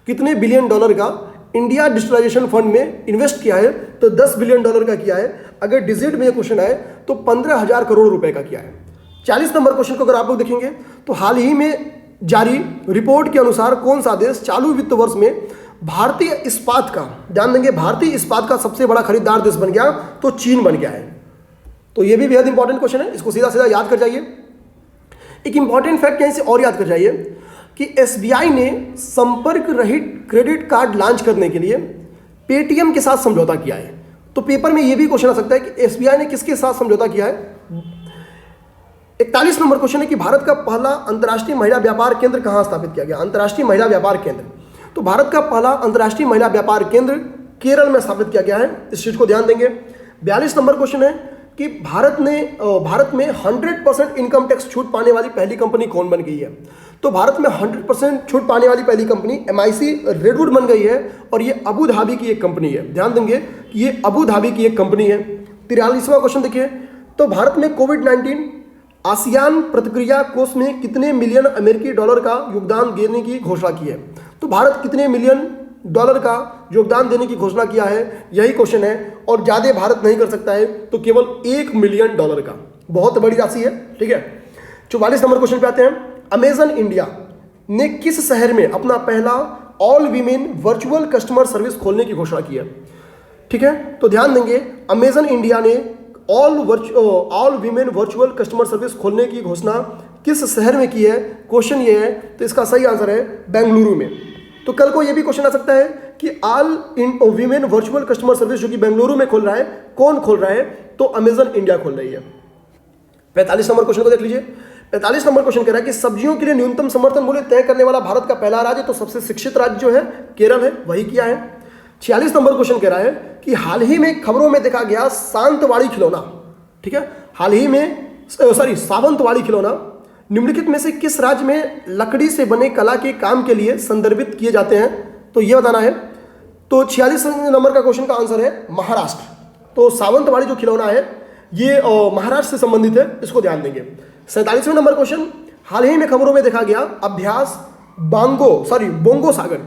कितने बिलियन डॉलर का इंडिया डिजिटलाइजेशन फंड में इन्वेस्ट किया है? तो 10 बिलियन डॉलर का किया है। अगर डिजिट में ये क्वेश्चन आए तो 15,000 करोड़ रुपए का किया है। 40 नंबर क्वेश्चन को अगर आप लोग देखेंगे तो हाल ही में जारी रिपोर्ट के अनुसार कौन सा देश चालू वित्त वर्ष में भारतीय इस्पात का, ध्यान देंगे भारतीय इस्पात का सबसे बड़ा खरीदार देश बन गया? तो चीन बन गया है। तो ये भी बेहद इंपॉर्टेंट क्वेश्चन है, इसको सीधा सीधा याद कर जाइए। एक इंपॉर्टेंट फैक्ट यहीं से और याद कर जाइए कि एसबीआई ने संपर्क रहित क्रेडिट कार्ड लॉन्च करने के लिए पेटीएम के साथ समझौता किया है। तो पेपर में यह भी क्वेश्चन आ सकता है कि एसबीआई ने किसके साथ समझौता किया है? 41 नंबर क्वेश्चन है कि भारत का पहला अंतर्राष्ट्रीय महिला व्यापार केंद्र कहां स्थापित किया गया? अंतर्राष्ट्रीय महिला व्यापार केंद्र, तो भारत का पहला अंतर्राष्ट्रीय महिला व्यापार केंद्र केरल में स्थापित किया गया है। इस चीज को ध्यान देंगे। 42 नंबर क्वेश्चन है कि भारत में 100% इनकम टैक्स छूट पाने वाली पहली कंपनी कौन बन गई है? तो भारत में 100% छूट पाने वाली पहली कंपनी MIC रेडवुड बन गई है और ये अबू धाबी की एक कंपनी है। ध्यान देंगे कि ये अबू धाबी की एक कंपनी है। 43वां क्वेश्चन देखिए, तो भारत में कोविड-19 आसियान प्रतिक्रिया कोष में कितने मिलियन अमेरिकी डॉलर का योगदान देने की घोषणा की है? तो भारत कितने मिलियन डॉलर का योगदान देने की घोषणा किया है, यही क्वेश्चन है। और ज़्यादा भारत नहीं कर सकता है, तो केवल $1 मिलियन का, बहुत बड़ी राशि है। ठीक है, 44 नंबर क्वेश्चन पे आते हैं। अमेजन इंडिया ने किस शहर में अपना पहला all women virtual customer service खोलने की घोषणा की है? ठीक है, तो ध्यान देंगे, अमेजन इंडिया ने all women virtual customer service खोलने की घोषणा किस शहर में की है? क्वेश्चन ये है, तो इसका सही आंसर है बेंगलुरु में। तो कल को ये भी क्वेश्चन आ सकता है कि all women virtual customer service जो कि बेंगलुरु में खोल रहा है, कौन खोल रहा है? तो अमेजन इंडिया खोल रही है। 45 नंबर क्वेश्चन को देख लीजिए। 45 नंबर क्वेश्चन कह रहा है कि सब्जियों के लिए न्यूनतम समर्थन मूल्य तय करने वाला भारत का पहला राज्य, तो सबसे शिक्षित राज्य जो है केरल है, वही किया है। 46 नंबर क्वेश्चन कह रहा है कि हाल ही में खबरों में देखा गया सावंतवाड़ी खिलौना, ठीक है, सावंतवाड़ी खिलौना निम्नलिखित में से किस राज्य में लकड़ी से बने कला के काम के लिए संदर्भित किए जाते हैं? तो यह बताना है। तो 46 नंबर का क्वेश्चन का आंसर है महाराष्ट्र। तो सावंतवाड़ी जो खिलौना है ये महाराष्ट्र से संबंधित है, इसको ध्यान देंगे। 47वें नंबर क्वेश्चन, हाल ही में खबरों में देखा गया अभ्यास बोंगो सागर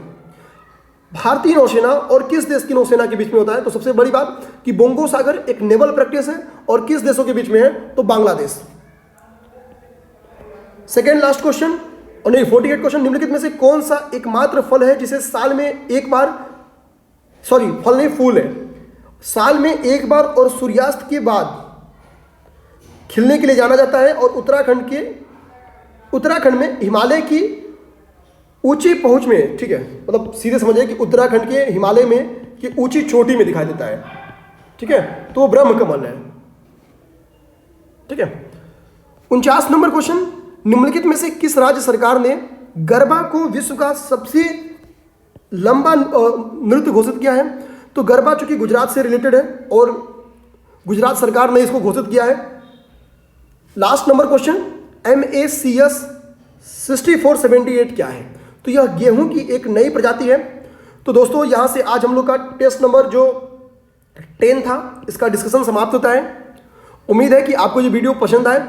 भारतीय नौसेना और किस देश की नौसेना के बीच में होता है? तो सबसे बड़ी बात कि बोंगो सागर एक नेवल प्रैक्टिस है और किस देशों के बीच में है? तो बांग्लादेश। सेकेंड लास्ट क्वेश्चन, और नहीं 48 क्वेश्चन, निम्नलिखित में से कौन सा एकमात्र फल है जिसे साल में एक बार, फल नहीं फूल है, साल में एक बार और सूर्यास्त के बाद खिलने के लिए जाना जाता है और उत्तराखंड में हिमालय की ऊंची पहुंच में, ठीक है, मतलब सीधे समझिए कि उत्तराखंड के हिमालय में की ऊंची चोटी में दिखाई देता है। ठीक है, तो वो ब्रह्म कमल है। ठीक है, 49 नंबर क्वेश्चन, निम्नलिखित में से किस राज्य सरकार ने गरबा को विश्व का सबसे लंबा नृत्य घोषित किया है? तो गरबा चूंकि गुजरात से रिलेटेड है और गुजरात सरकार ने इसको घोषित किया है। लास्ट नंबर क्वेश्चन, MACS 6478 क्या है? तो यह गेहूं की एक नई प्रजाति है। तो दोस्तों यहां से आज हम लोग का टेस्ट नंबर जो 10 था, इसका डिस्कशन समाप्त होता है। उम्मीद है कि आपको ये वीडियो पसंद आए।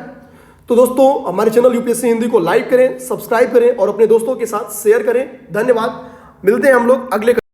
तो दोस्तों हमारे चैनल UPSC हिंदी को लाइक करें, सब्सक्राइब करें और अपने दोस्तों के साथ शेयर करें। धन्यवाद। मिलते हैं हम लोग अगले